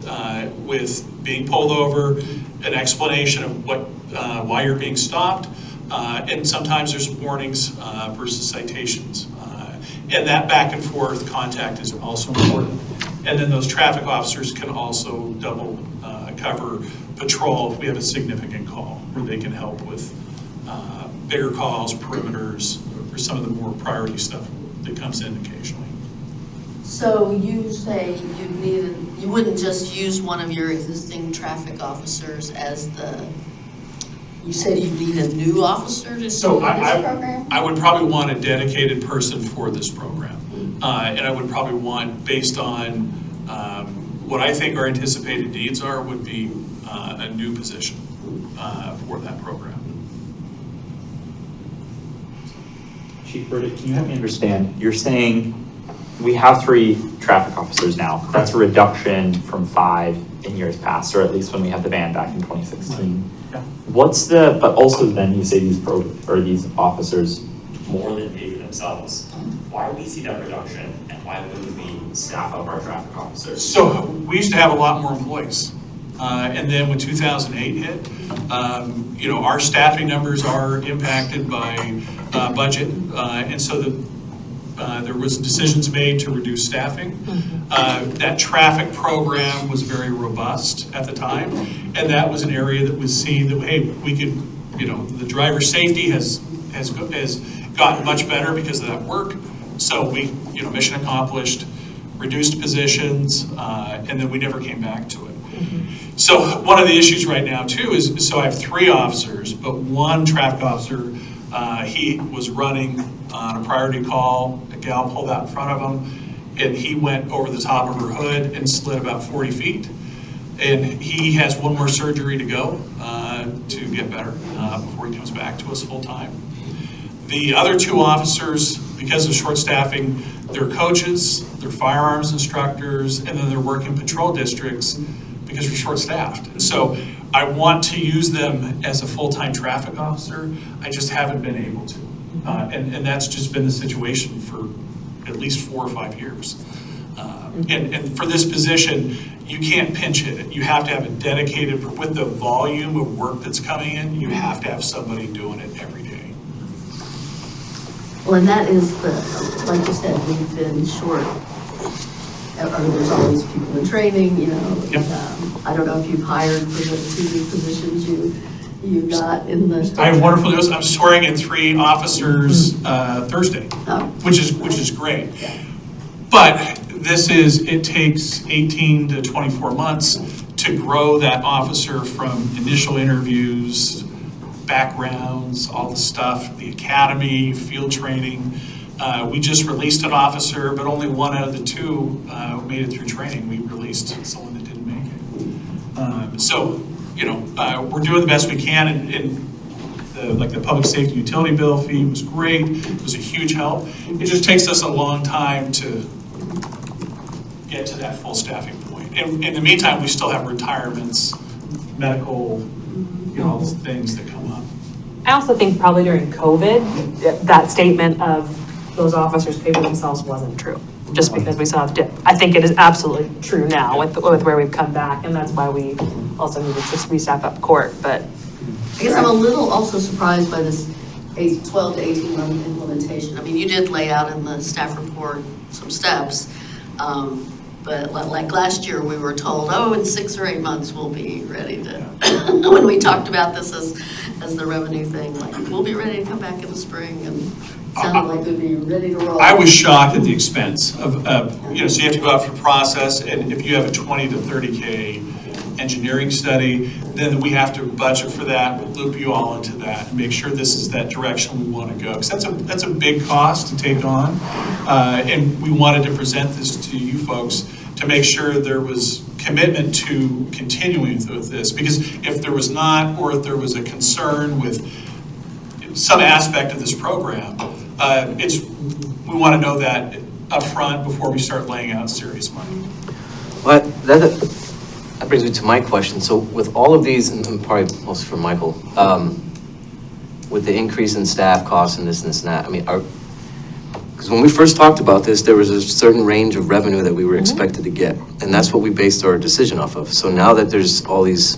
with being pulled over, an explanation of why you're being stopped, and sometimes there's warnings versus citations. And that back and forth contact is also important. And then those traffic officers can also double cover patrol if we have a significant call, where they can help with bigger calls, perimeters, or some of the more priority stuff that comes in occasionally. So you say you wouldn't just use one of your existing traffic officers as you said you need a new officer to do this program? I would probably want a dedicated person for this program. And I would probably want, based on what I think our anticipated needs are, would be a new position for that program. Chief Burdick, can you help me understand? You're saying we have 3 traffic officers now. That's a reduction from 5 in years past, or at least when we had the ban back in 2016. Yeah. But also then you say these officers more than pay for themselves. Why do we see that reduction, and why wouldn't we staff up our traffic officers? So we used to have a lot more employees. And then when 2008 hit, our staffing numbers are impacted by budget. And so there was decisions made to reduce staffing. That traffic program was very robust at the time. And that was an area that was seen that, hey, we could, the driver safety has gotten much better because of that work. So we, mission accomplished, reduced positions, and then we never came back to it. So one of the issues right now too is, so I have 3 officers, but one traffic officer, he was running on a priority call, a gal pulled out in front of him, and he went over the top of her hood and slid about 40 feet. And he has one more surgery to go to get better before he comes back to us full time. The other 2 officers, because of short staffing, they're coaches, they're firearms instructors, and then they're working patrol districts because we're short staffed. And so I want to use them as a full-time traffic officer. I just haven't been able to. And that's just been the situation for at least 4 or 5 years. And for this position, you can't pinch hit it. You have to have a dedicated, with the volume of work that's coming in, you have to have somebody doing it every day. Well, and that is like you said, we've been short. There's always people in training, Yep. I don't know if you've hired for the 2 new positions you got in the. I have wonderful news. I'm swearing in 3 officers Thursday, which is great. But it takes 18 to 24 months to grow that officer from initial interviews, backgrounds, all the stuff, the academy, field training. We just released an officer, but only 1 out of the 2 made it through training. We released someone that didn't make it. So, we're doing the best we can, and the public safety utility bill fee was great. It was a huge help. It just takes us a long time to get to that full staffing point. And in the meantime, we still have retirements, medical, all the things that come up. I also think probably during COVID, that statement of those officers pay for themselves wasn't true, just because we saw the dip. I think it is absolutely true now with where we've come back, and that's why we also needed to restaff up court, but. I guess I'm a little also surprised by this 12 to 18 month implementation. I mean, you did lay out in the staff report some steps, but like last year we were told, in 6 or 8 months we'll be ready to, when we talked about this as the revenue thing, like we'll be ready to come back in the spring, and sounded like we'd be ready to roll. I was shocked at the expense of so you have to go out for the process, and if you have a 20 to 30K engineering study, then we have to budget for that, we'll loop you all into that, and make sure this is that direction we want to go. Because that's a big cost to take on, and we wanted to present this to you folks to make sure there was commitment to continuing with this. Because if there was not, or if there was a concern with some aspect of this program, we want to know that up front before we start laying out serious money. Well, that brings me to my question. So with all of these, and probably mostly for Michael, with the increase in staff costs and this and that, I mean, because when we first talked about this, there was a certain range of revenue that we were expected to get, and that's what we based our decision off of. So now that there's all these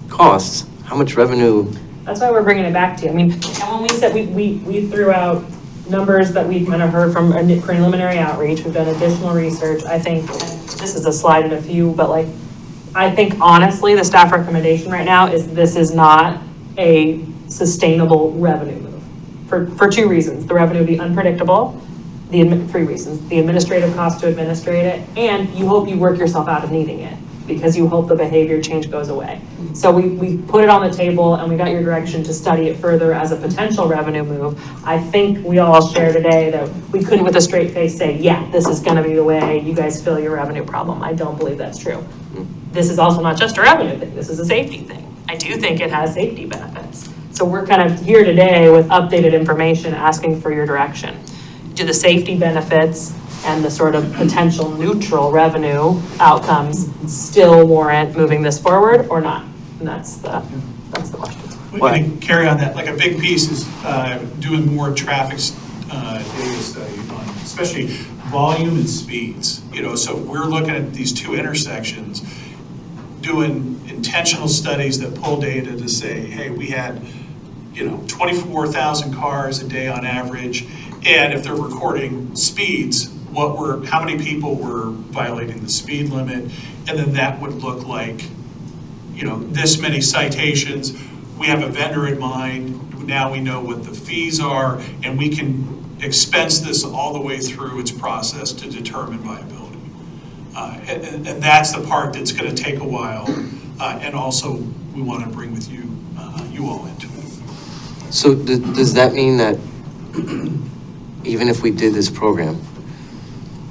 costs, how much revenue? That's why we're bringing it back to you. I mean, and when we said we threw out numbers that we kind of heard from a preliminary outreach, we've done additional research. I think, and this is a slide in a few, but I think honestly, the staff recommendation right now is this is not a sustainable revenue move for 2 reasons. The revenue would be unpredictable. 3 reasons. The administrative cost to administrate it, and you hope you work yourself out of needing it because you hope the behavior change goes away. So we put it on the table, and we got your direction to study it further as a potential revenue move. I think we all share today that we couldn't with a straight face say, yeah, this is gonna be the way you guys fill your revenue problem. I don't believe that's true. This is also not just a revenue thing, this is a safety thing. I do think it has safety benefits. So we're kind of here today with updated information asking for your direction. Do the safety benefits and the sort of potential neutral revenue outcomes still warrant moving this forward or not? And that's the question. And to carry on that, like a big piece is doing more traffic data study on, especially volume and speeds. So we're looking at these two intersections, doing intentional studies that pull data to say, hey, we had 24,000 cars a day on average, and if they're recording speeds, how many people were violating the speed limit, and then that would look like, this many citations. We have a vendor in mind. Now we know what the fees are, and we can expense this all the way through its process to determine viability. And that's the part that's going to take a while, and also we want to bring with you all into it. So does that mean that even if we did this program,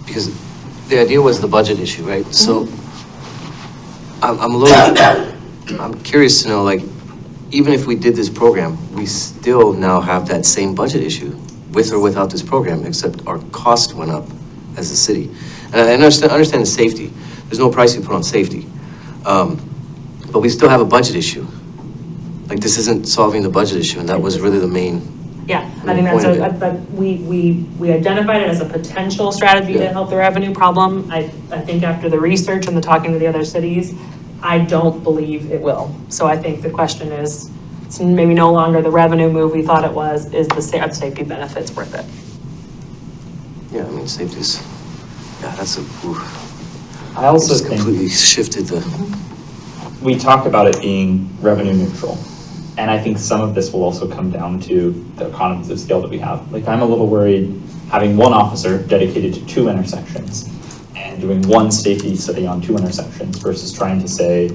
because the idea was the budget issue, right? So I'm curious to know, like, even if we did this program, we still now have that same budget issue with or without this program, except our cost went up as a city. And I understand the safety. There's no price you put on safety. But we still have a budget issue. Like, this isn't solving the budget issue, and that was really the main. Yeah, I think that's we identified it as a potential strategy to help the revenue problem. I think after the research and the talking to the other cities, I don't believe it will. So I think the question is, it's maybe no longer the revenue move we thought it was, is the safety benefits worth it? Yeah, I mean, safety's, that's a, I also just think completely shifted the. we talk about it being revenue neutral. And I think some of this will also come down to the economies of scale that we have. Like, I'm a little worried having one officer dedicated to 2 intersections and doing one safety study on 2 intersections versus trying to say,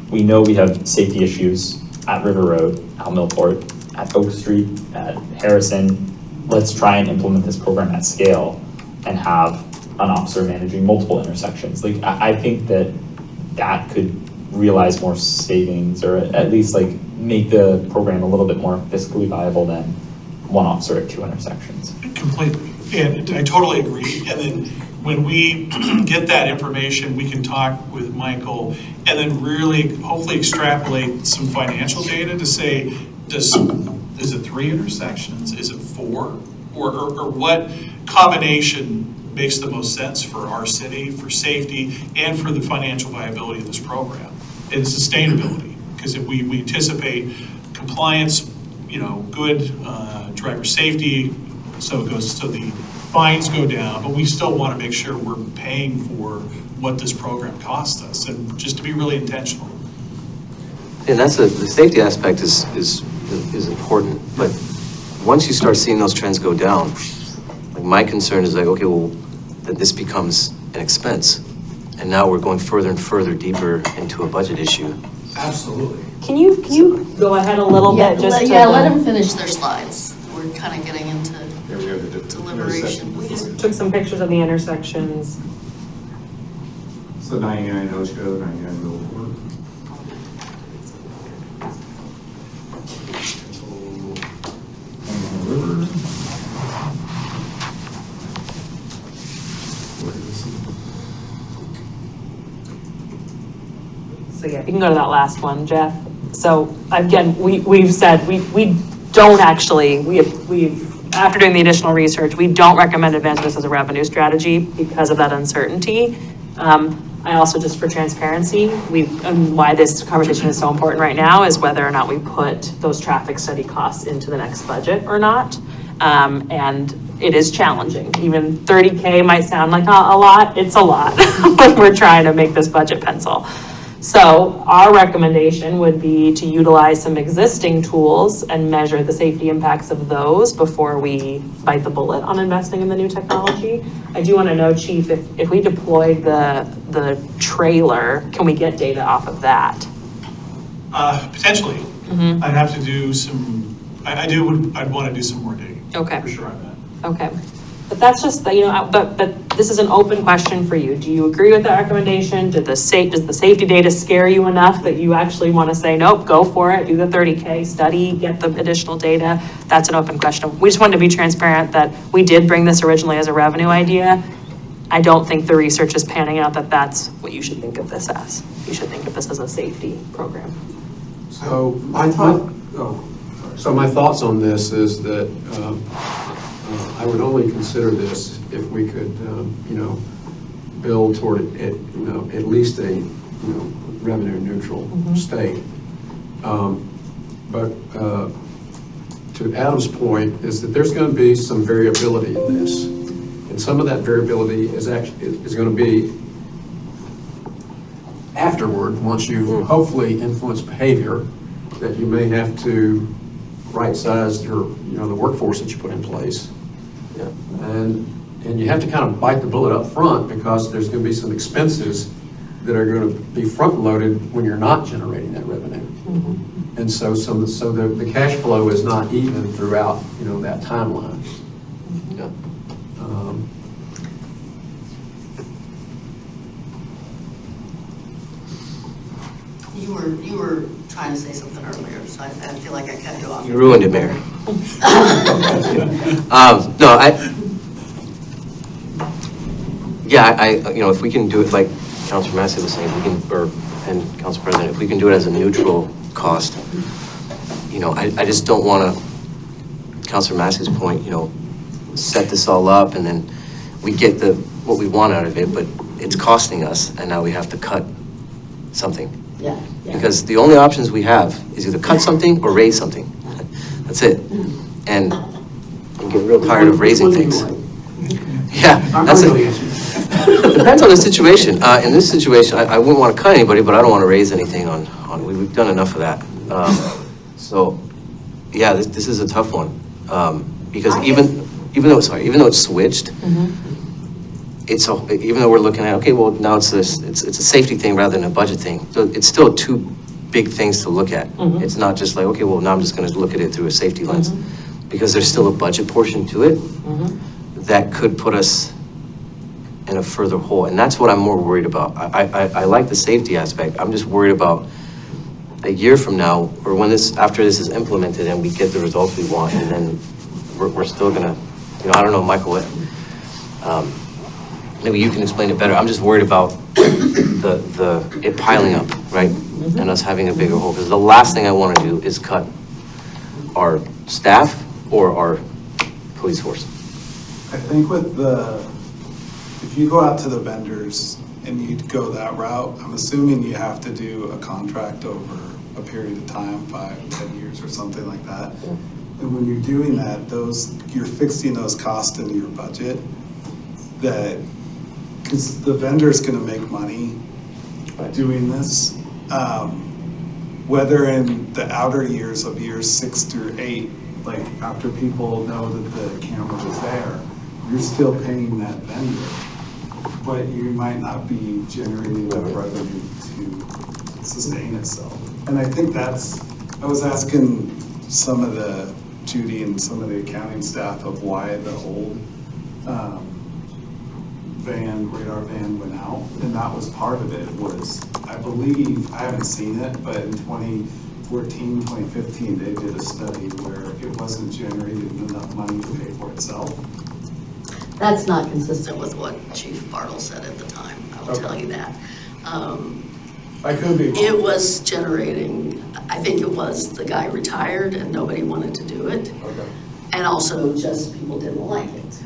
we know we have safety issues at River Road, at Millport, at Oak Street, at Harrison. Let's try and implement this program at scale and have an officer managing multiple intersections. Like, I think that could realize more savings, or at least like make the program a little bit more fiscally viable than one officer at 2 intersections. Completely, and I totally agree. And then when we get that information, we can talk with Michael and then really hopefully extrapolate some financial data to say, is it 3 intersections? Is it 4? Or what combination makes the most sense for our city, for safety, and for the financial viability of this program and sustainability? Because if we anticipate compliance, good driver safety, so the fines go down, but we still want to make sure we're paying for what this program costs us, and just to be really intentional. And that's the safety aspect is important, but once you start seeing those trends go down, like, my concern is like, okay, well, then this becomes an expense, and now we're going further and further deeper into a budget issue. Absolutely. Can you go ahead a little bit just to... Yeah, let them finish their slides. We're kind of getting into Yeah, we have the deliberation. We just took some pictures of the intersections. So 99 Oshko, 99 Millport. River. So yeah, you can go to that last one, Jeff. So again, we've said we don't actually, we've after doing the additional research, we don't recommend advancing this as a revenue strategy because of that uncertainty. I also, just for transparency, and why this conversation is so important right now is whether or not we put those traffic study costs into the next budget or not. And it is challenging. Even 30K might sound like a lot. It's a lot when we're trying to make this budget pencil. So our recommendation would be to utilize some existing tools and measure the safety impacts of those before we bite the bullet on investing in the new technology. I do want to know, Chief, if we deployed the trailer, can we get data off of that? Potentially. Mm-hmm. I'd have to do some, I'd want to do some more digging. Okay. For sure on that. Okay. But that's just, but this is an open question for you. Do you agree with that recommendation? Does the safety data scare you enough that you actually want to say, nope, go for it, do the 30K study, get the additional data? That's an open question. We just wanted to be transparent that we did bring this originally as a revenue idea. I don't think the research is panning out that that's what you should think of this as. You should think of this as a safety program. So my thoughts on this is that I would only consider this if we could, build toward it, at least a, revenue neutral state. But to Adam's point is that there's going to be some variability in this, and some of that variability is going to be afterward, once you hopefully influence behavior, that you may have to right-size your, the workforce that you put in place. Yeah. And you have to kind of bite the bullet up front, because there's going to be some expenses that are going to be front-loaded when you're not generating that revenue. And so the cash flow is not even throughout, that timeline. Yeah. You were trying to say something earlier, so I feel like I cut you off. You ruined it, Mayor. If we can do it like Councilor Massey was saying, and Council President, if we can do it as a neutral cost, I just don't want to, Councilor Massey's point, set this all up and then we get what we want out of it, but it's costing us, and now we have to cut something. Yeah. Because the only options we have is either cut something or raise something. That's it. And I'm getting real tired of raising things. Yeah, that's it. Depends on the situation. In this situation, I wouldn't want to cut anybody, but I don't want to raise anything on we've done enough of that. So, yeah, this is a tough one. Because even though it's switched, even though we're looking at, okay, well, now it's a safety thing rather than a budget thing. So it's still two big things to look at. It's not just like, okay, well, now I'm just going to look at it through a safety lens, because there's still a budget portion to it that could put us in a further hole. And that's what I'm more worried about. I like the safety aspect. I'm just worried about a year from now, or after this is implemented and we get the results we want, and then we're still gonna, I don't know, Michael, maybe you can explain it better. I'm just worried about it piling up, right? And us having a bigger hole, because the last thing I want to do is cut our staff or our police force. I think if you go out to the vendors and you go that route, I'm assuming you have to do a contract over a period of time, 5, 10 years or something like that. And when you're doing that, you're fixing those costs into your budget, because the vendor's gonna make money doing this. Whether in the outer years of years 6 through 8, like after people know that the camera is there, you're still paying that vendor, but you might not be generating enough revenue to sustain itself. And I think I was asking Judy and some of the accounting staff of why the old radar van went out, and that was part of it. Was, I believe, I haven't seen it, but in 2014, 2015, they did a study where it wasn't generating enough money to pay for itself. That's not consistent with what Chief Bartle said at the time, I will tell you that. I could be wrong. It was generating, I think it was the guy retired and nobody wanted to do it. And also just people didn't like it.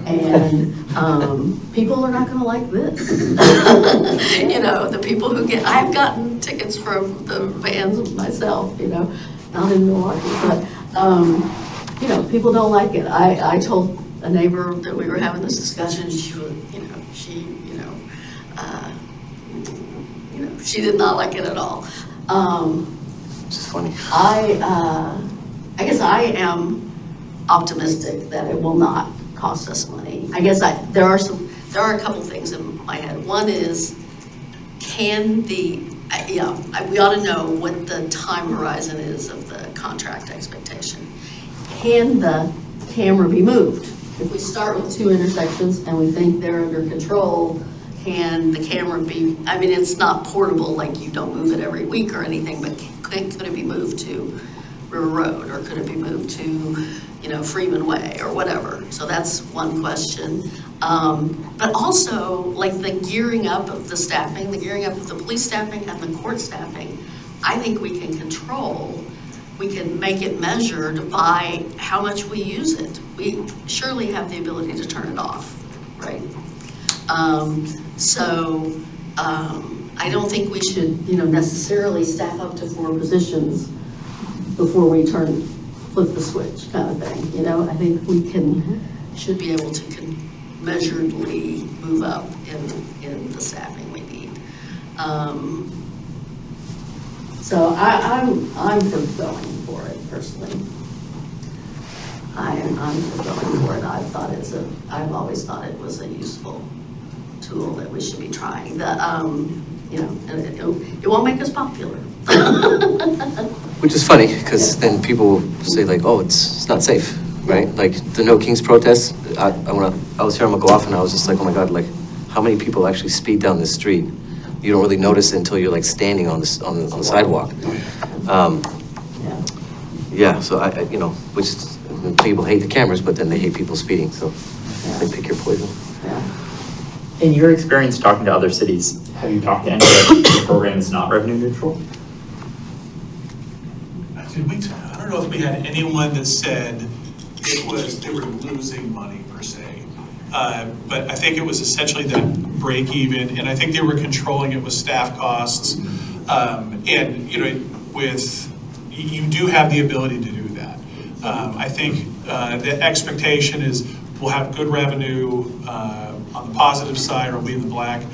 And people are not gonna like this. The people who I've gotten tickets from the vans myself, not in Milwaukie, but, people don't like it. I told a neighbor that we were having this discussion, she did not like it at all. Which is funny. I guess I am optimistic that it will not cost us money. I guess there are a couple things in my head. One is, we ought to know what the time horizon is of the contract expectation. Can the camera be moved? If we start with 2 intersections and we think they're under control, can the camera be, it's not portable, like you don't move it every week or anything, but could it be moved to River Road, or could it be moved to Freeman Way or whatever. So that's one question. But also, like the gearing up of the staffing, the gearing up of the police staffing and the court staffing, I think we can control. We can make it measured by how much we use it. We surely have the ability to turn it off, right? I don't think we should, necessarily staff up to 4 positions before we flip the switch kind of thing, I think we should be able to measuredly move up in the staffing we need. So I'm for going for it personally. I'm for going for it. I've always thought it was a useful tool that we should be trying. It won't make us popular. Which is funny, because then people say like, oh, it's not safe, right? Like the No Kings protests, I was here in Milwaukie and I was just like, oh my God, like how many people actually speed down this street? You don't really notice it until you're like standing on the sidewalk. Yeah, so which is, people hate the cameras, but then they hate people speeding, so they pick your poison. In your experience talking to other cities, have you talked to any of the programs not revenue neutral? I don't know if we had anyone that said they were losing money per se. But I think it was essentially that break even, and I think they were controlling it with staff costs. You do have the ability to do that. I think the expectation is we'll have good revenue on the positive side, or we'll be in the black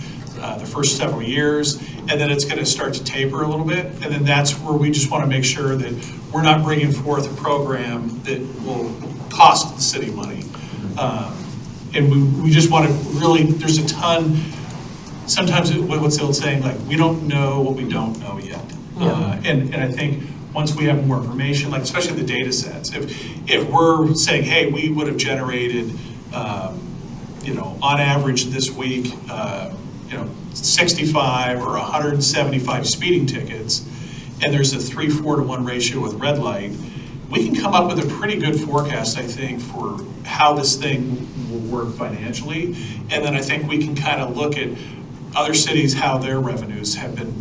the first several years, and then it's going to start to taper a little bit, and then that's where we just want to make sure that we're not bringing forth a program that will cost the city money. And we just want to really, there's a ton, sometimes what's the old saying, like, we don't know what we don't know yet. And I think once we have more information, like especially the data sets, if we're saying, hey, we would have generated, on average this week, 65 or 175 speeding tickets, and there's a 3-4 to 1 ratio with red light, we can come up with a pretty good forecast, I think, for how this thing will work financially. And then I think we can kind of look at other cities, how their revenues have been,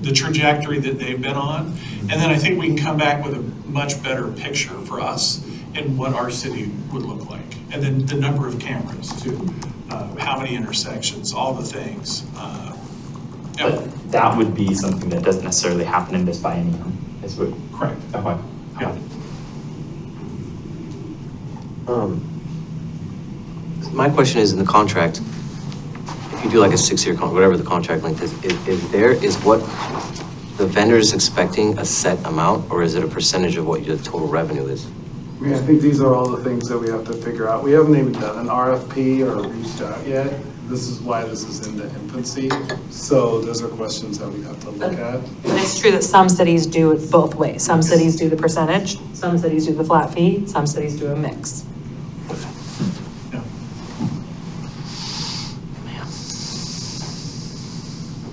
the trajectory that they've been on. And then I think we can come back with a much better picture for us and what our city would look like. And then the number of cameras too, how many intersections, all the things. But that would be something that doesn't necessarily happen in this biennium. Correct. Okay. Yeah. My question is, in the contract, if you do like a 6-year contract, whatever the contract length is what the vendor is expecting a set amount, or is it a percentage of what your total revenue is? I think these are all the things that we have to figure out. We haven't even done an RFP or reached out yet. This is why this is in the infancy. So those are questions that we have to look at. And it's true that some cities do it both ways. Some cities do the percentage, some cities do the flat fee, some cities do a mix.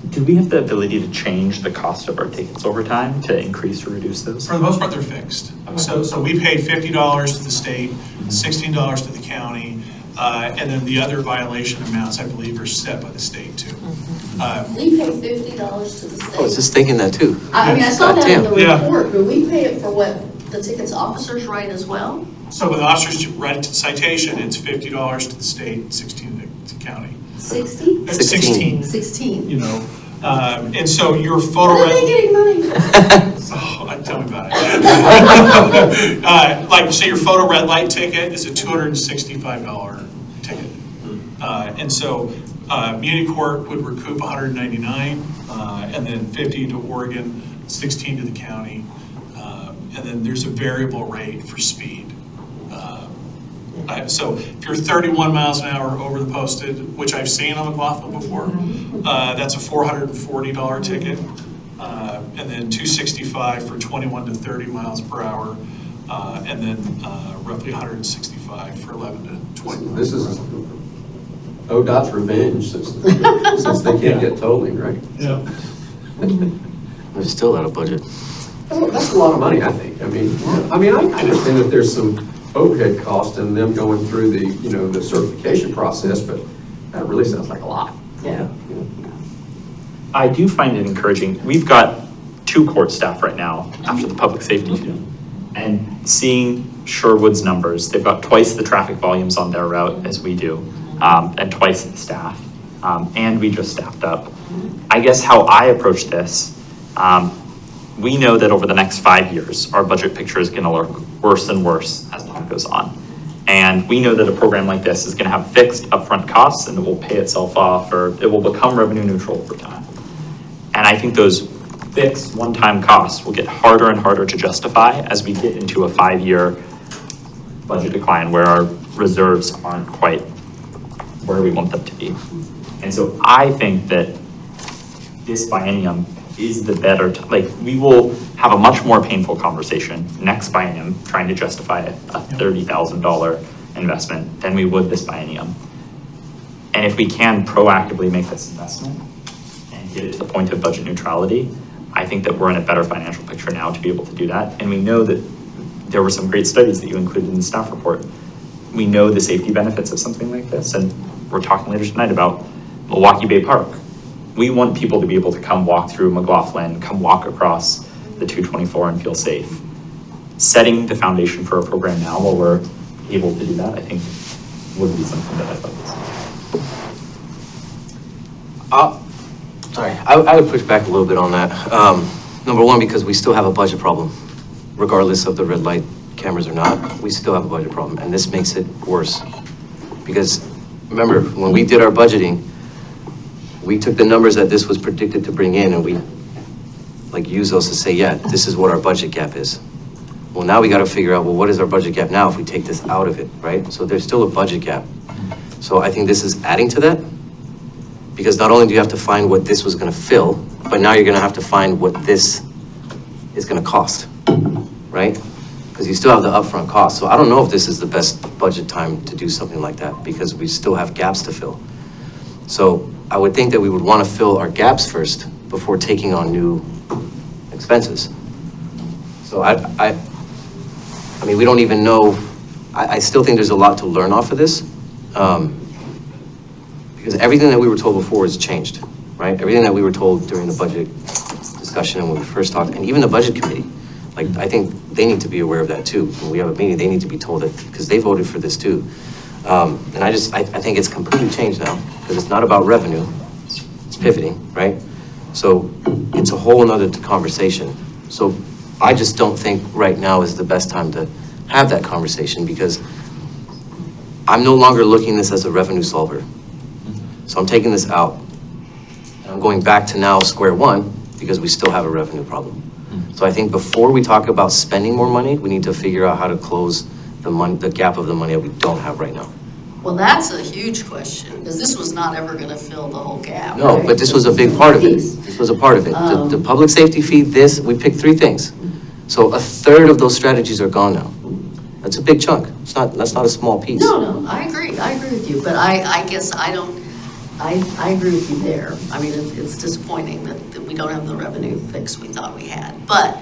Do we have the ability to change the cost of our tickets over time to increase or reduce those? For the most part, they're fixed. So we paid $50 to the state, $16 to the county, and then the other violation amounts, I believe, are set by the state too. We pay $50 to the state. I was just thinking that too. I saw that in the Yeah. report, but we pay it for what the tickets officers write as well? So when the officers write a citation, it's $50 to the state, 16 to the county. 60? 16. 16. And so your photo. Where are they getting money? Oh, tell me about it. So your photo red light ticket is a $265 ticket. And so Muni Court would recoup $199, and then 50 to Oregon, 16 to the county. And then there's a variable rate for speed. So if you're 31 miles an hour over the posted, which I've seen on McLaughlin before, that's a $440 ticket. And then $265 for 21 to 30 miles per hour. And then roughly $165 for 11 to 20. This is ODOT's revenge since they can't get tolling, right? Yeah. We're still out of budget. That's a lot of money, I think. I I understand that there's some overhead cost in them going through the, the certification process, but that really sounds like a lot. Yeah. I do find it encouraging. We've got 2 court staff right now after the public safety fee. And seeing Sherwood's numbers, they've got twice the traffic volumes on their route as we do, and twice the staff. And we just staffed up. I guess how I approach this, we know that over the next 5 years, our budget picture is gonna look worse and worse as time goes on. And we know that a program like this is gonna have fixed upfront costs and it will pay itself off, or it will become revenue neutral over time. And I think those fixed one-time costs will get harder and harder to justify as we get into a 5-year budget decline where our reserves aren't quite where we want them to be. And so I think that this biennium is the better, we will have a much more painful conversation next biennium trying to justify a $30,000 investment than we would this biennium. And if we can proactively make this investment and get it to the point of budget neutrality, I think that we're in a better financial picture now to be able to do that. And we know that there were some great studies that you included in the staff report. We know the safety benefits of something like this, and we're talking later tonight about Milwaukie Bay Park. We want people to be able to come walk through McLaughlin, come walk across the 224 and feel safe. Setting the foundation for a program now while we're able to do that, I think would be something that I'd like to see. Sorry, I would push back a little bit on that. Number one, because we still have a budget problem. Regardless of the red light cameras or not, we still have a budget problem, and this makes it worse. Because remember, when we did our budgeting, we took the numbers that this was predicted to bring in and we use those to say, yeah, this is what our budget gap is. Well, now we got to figure out, well, what is our budget gap now if we take this out of it, right? So there's still a budget gap. So I think this is adding to that, because not only do you have to find what this was going to fill, but now you're going to have to find what this is going to cost, right? Because you still have the upfront cost. So I don't know if this is the best budget time to do something like that, because we still have gaps to fill. So I would think that we would want to fill our gaps first before taking on new expenses. So I mean, we don't even know. I still think there's a lot to learn off of this, because everything that we were told before has changed, right? Everything that we were told during the budget discussion and when we first talked, and even the budget committee, I think they need to be aware of that too. When we have a meeting, they need to be told that, because they voted for this too. And I think it's completely changed now, because it's not about revenue, it's pivoting, right? So it's a whole nother conversation. So I just don't think right now is the best time to have that conversation, because I'm no longer looking at this as a revenue solver. So I'm taking this out. And I'm going back to now square one, because we still have a revenue problem. So I think before we talk about spending more money, we need to figure out how to close the gap of the money that we don't have right now. Well, that's a huge question, because this was not ever going to fill the whole gap. No, right? but this was a big part of it. This was a part of it. The public safety fee, we picked 3 things. So a third of those strategies are gone now. That's a big chunk. That's not a small piece. No, I agree with you, but I guess I agree with you there. I mean, it's disappointing that we don't have the revenue fix we thought we had. But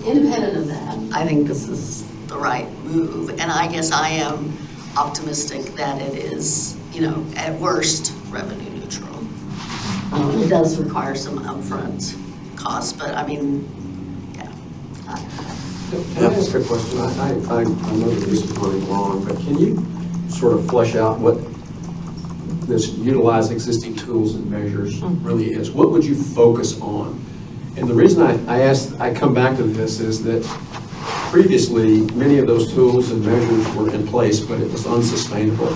independent of that, I think this is the right move. And I guess I am optimistic that it is, at worst, revenue neutral. It does require some upfront costs, but I mean, yeah. Can I ask a question? I know that this is running long, but can you sort of flesh out what this utilize existing tools and measures really is? What would you focus on? And the reason I come back to this is that previously, many of those tools and measures were in place, but it was unsustainable,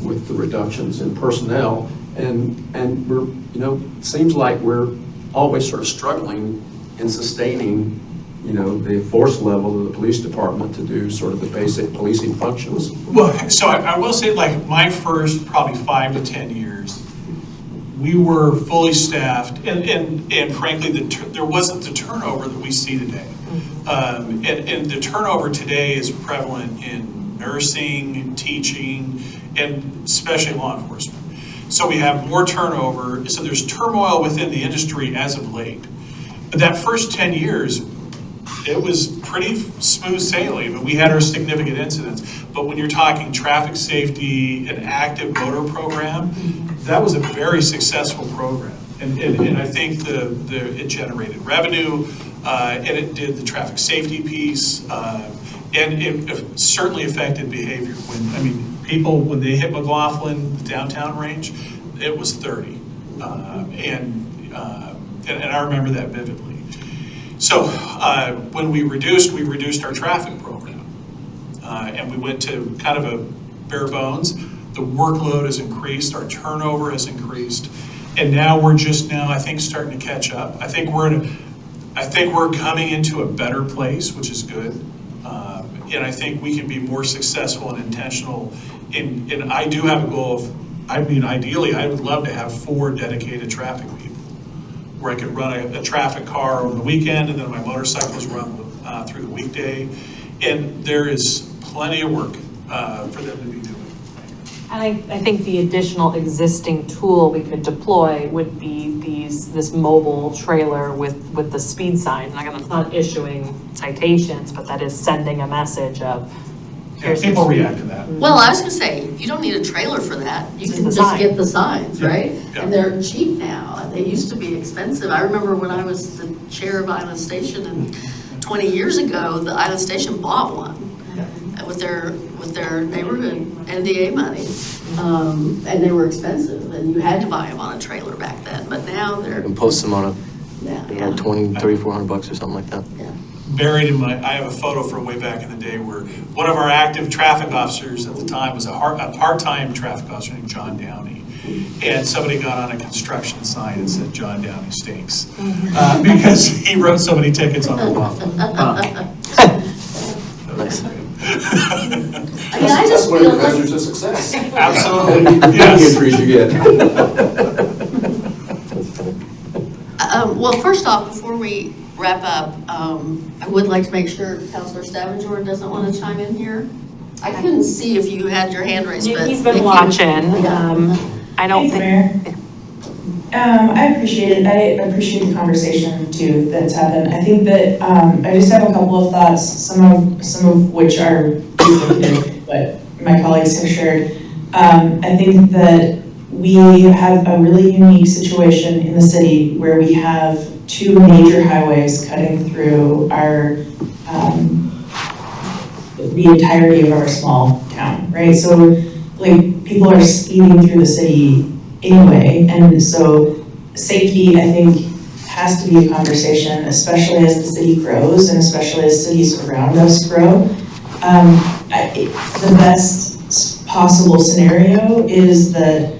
with the reductions in personnel. And we're, it seems like we're always sort of struggling in sustaining, the force level of the police department to do sort of the basic policing functions. Well, so I will say, my first probably 5 to 10 years, we were fully staffed, and frankly, there wasn't the turnover that we see today. And the turnover today is prevalent in nursing, teaching, and especially law enforcement. So we have more turnover. So there's turmoil within the industry as of late. But that first 10 years, it was pretty smooth sailing. I mean, we had our significant incidents, but when you're talking traffic safety, an active motor program, that was a very successful program. And I think it generated revenue, and it did the traffic safety piece, and it certainly affected behavior. People, when they hit McLaughlin, the downtown range, it was 30. And I remember that vividly. So when we reduced our traffic program, and we went to kind of a bare bones. The workload has increased, our turnover has increased, and now we're just now, I think, starting to catch up. I think we're coming into a better place, which is good, and I think we can be more successful and intentional. And I do have a goal of, ideally, I would love to have 4 dedicated traffic people, where I could run a traffic car on the weekend, and then my motorcycles run through the weekday. And there is plenty of work for them to be doing. And I think the additional existing tool we could deploy would be this mobile trailer with the speed sign. Like, it's not issuing citations, but that is sending a message of, here's People the speed. react to that. Well, I was gonna say, you don't need a trailer for that. You Just can the just sign. get the signs, Yeah, right? yeah. And they're cheap now. They used to be expensive. I remember when I was the chair of Island Station, and 20 years ago, the Island Station bought one with their neighborhood NDA money. And they were expensive, and you had to buy them on a trailer back then, but now You they're, can post them on yeah, a, $20, $300-$400 or something like that. yeah. Buried in I have a photo from way back in the day where one of our active traffic officers at the time was a part-time traffic officer named John Downey. And somebody got on a construction sign and said, "John Downey stinks," because he wrote so many tickets on the waffle. Nice. I mean, I just That's one feel of the like, measures of success. Absolutely, The yes. entries you get. well, first off, before we wrap up, I would like to make sure Councilor Stavanger doesn't want to chime in here. I couldn't see if you had your hand raised, but. He's been thank you. watching. Yeah. I don't Thanks, think. Mayor. I appreciate it. I appreciate the conversation too that's happened. I think that I just have a couple of thoughts, some of which are duplicative, but my colleagues have shared. I think that we have a really unique situation in the city where we have 2 major highways cutting through our the entirety of our small town, right? So like people are speeding through the city anyway, and so safety, I think, has to be a conversation, especially as the city grows and especially as cities around us grow. The best possible scenario is that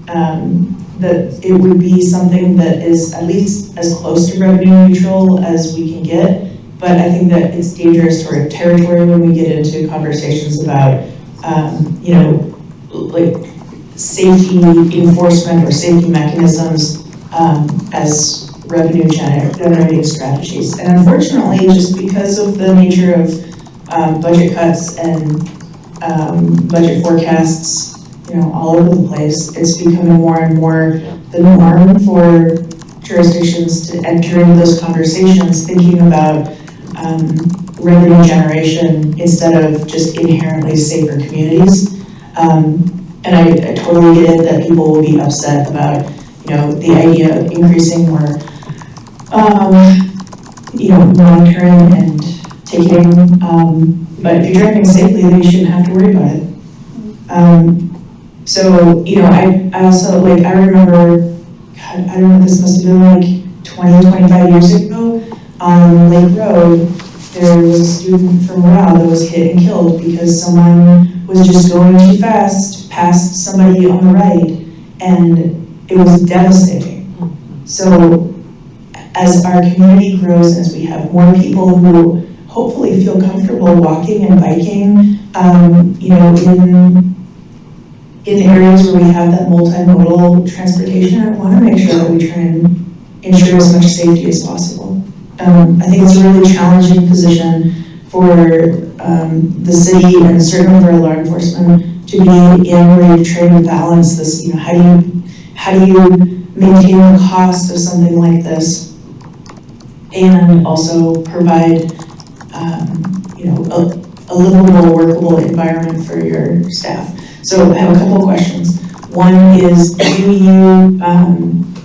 that it would be something that is at least as close to revenue neutral as we can get. But I think that it's dangerous territory when we get into conversations about, like safety enforcement or safety mechanisms as revenue generating strategies. And unfortunately, just because of the nature of budget cuts and budget forecasts, all over the place, it's becoming more and more the norm for jurisdictions to enter into those conversations thinking about revenue generation instead of just inherently safer communities. And I totally get it that people will be upset about, the idea of increasing more, monitoring and ticketing. But if you're driving safely, then you shouldn't have to worry about it. So, I also, I remember, God, I don't know, this must have been 20, 25 years ago, on Lake Road, there was a student from Morale that was hit and killed because someone was just going too fast past somebody on the right, and it was devastating. So, as our community grows, as we have more people who hopefully feel comfortable walking and biking, in areas where we have that multimodal transportation, I want to make sure that we try and ensure as much safety as possible. I think it's a really challenging position for the city and certainly for law enforcement to be in where you're trying to balance this. How do you maintain the cost of something like this and also provide, a livable, workable environment for your staff. So I have a couple of questions. One is,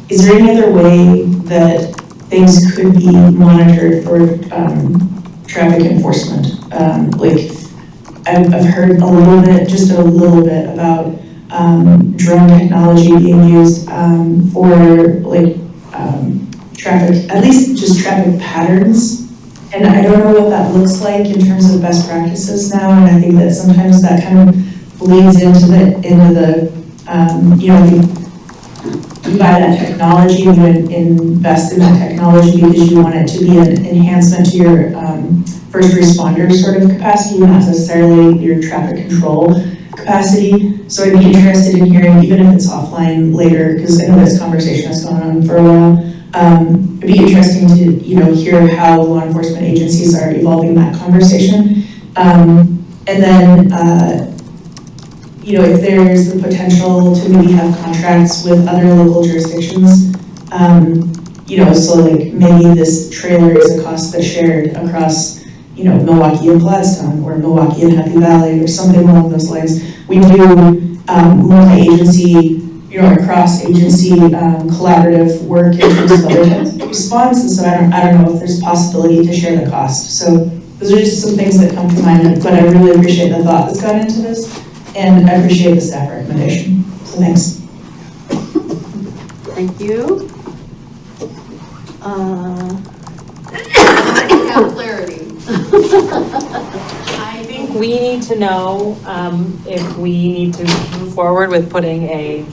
is there any other way that things could be monitored for traffic enforcement? I've heard a little bit about drone technology being used for traffic, at least just traffic patterns. And I don't know what that looks like in terms of best practices now, and I think that sometimes that kind of bleeds into the you buy that technology, you invest in that technology because you want it to be an enhancement to your first responder sort of capacity, not necessarily your traffic control capacity. So I'd be interested in hearing, even if it's offline later, because I know this conversation has gone on for a while. It'd be interesting to hear how law enforcement agencies are evolving that conversation. And then if there's the potential to maybe have contracts with other local jurisdictions, so like maybe this trailer is a cost that's shared across, Milwaukie and Gladstone, or Milwaukie and Happy Valley, or something along those lines. We do multi-agency, cross-agency collaborative work in terms of other types of responses. So I don't know if there's a possibility to share the cost. So those are just some things that come to mind, but I really appreciate the thought that's gone into this. And I appreciate the staff recommendation. So thanks. Thank you. Clarity. I think we need to know if we need to move forward with putting a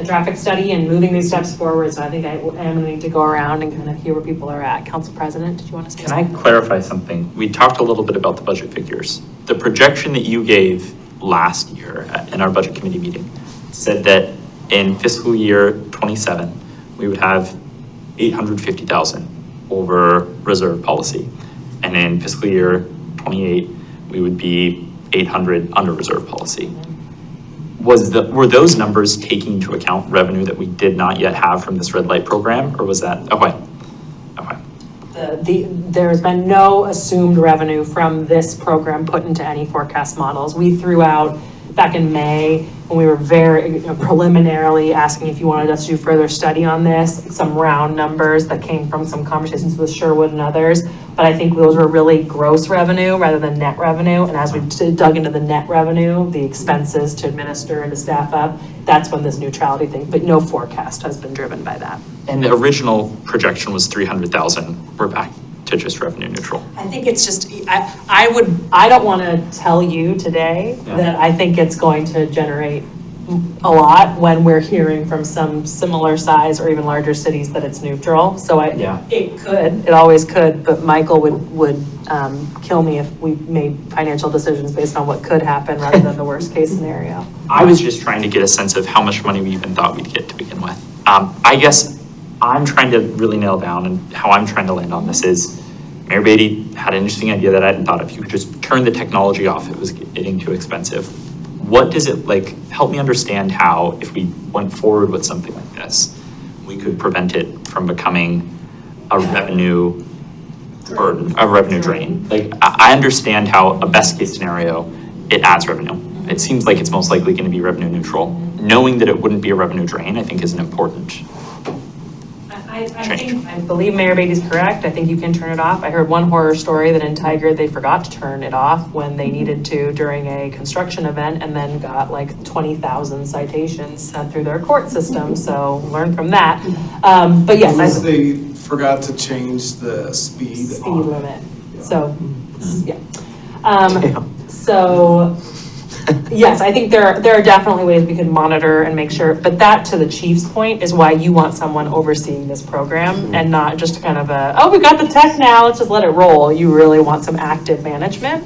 traffic study and moving these steps forward. So I think I am going to need to go around and kind of hear where people are at. Council President, did you want to say something? Can I clarify something? We talked a little bit about the budget figures. The projection that you gave last year in our budget committee meeting said that in fiscal year 27, we would have 850,000 over reserve policy. And in fiscal year 28, we would be 800 under reserve policy. Were those numbers taking into account revenue that we did not yet have from this red light program, or was that, okay. There's been no assumed revenue from this program put into any forecast models. We threw out back in May when we were very preliminarily asking if you wanted us to do further study on this, some round numbers that came from some conversations with Sherwood and others. But I think those were really gross revenue rather than net revenue. And as we dug into the net revenue, the expenses to administer and to staff up, that's when this neutrality thing, but no forecast has been driven by that. And the original projection was 300,000. We're back to just revenue neutral. I think it's just, I don't want to tell you today that I think it's going to generate a lot when we're hearing from some similar size or even larger cities that it's neutral. So it always could, but Michael would kill me if we made financial decisions based on what could happen rather than the worst case scenario. I was just trying to get a sense of how much money we even thought we'd get to begin with. I guess I'm trying to really nail down, and how I'm trying to land on this is, Mayor Beatty had an interesting idea that I hadn't thought of. You could just turn the technology off. It was getting too expensive. What does it, help me understand how, if we went forward with something like this, we could prevent it from becoming a revenue burden, a revenue drain. I understand how a best case scenario, it adds revenue. It seems like it's most likely going to be revenue neutral. Knowing that it wouldn't be a revenue drain, I think, is an important I believe Mayor Beatty's correct. I think you can turn it off. I heard one horror story that in Tiger they forgot to turn it off when they needed to during a construction event, and then got 20,000 citations sent through their court system. So learn from that. But yes, they forgot to change the speed limit. Yeah. So so. Yes, I think there are definitely ways we can monitor and make sure, but that, to the chief's point, is why you want someone overseeing this program and not just kind of we got the tech now, let's just let it roll. You really want some active management.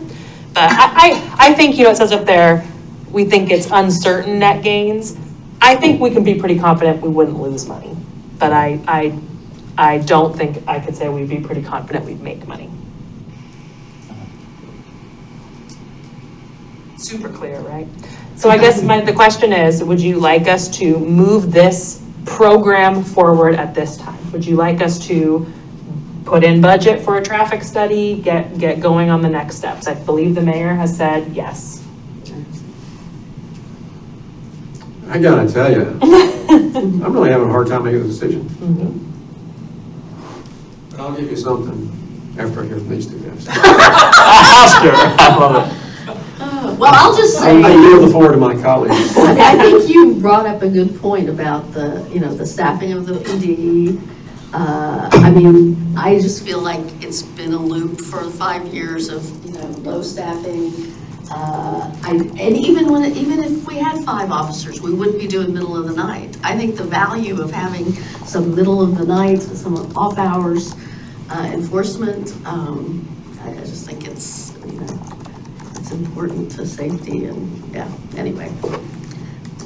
But I think, it says up there, we think it's uncertain net gains. I think we can be pretty confident we wouldn't lose money, but I don't think I could say we'd be pretty confident we'd make money. Super clear, right? So I guess the question is, would you like us to move this program forward at this time? Would you like us to put in budget for a traffic study, get going on the next steps. I believe the mayor has said yes. I gotta tell you, I'm really having a hard time making a decision. But I'll give you something after I hear from these two guys. Sure, I love it. Well, I'll just say. I yield the floor to my colleagues. I think you brought up a good point about the, the staffing of the PD. I mean, I just feel like it's been a loop for 5 years of, low staffing. And even if we had 5 officers, we wouldn't be doing middle of the night. I think the value of having some middle of the night, some off hours enforcement, I just think it's, it's important to safety and, yeah, anyway.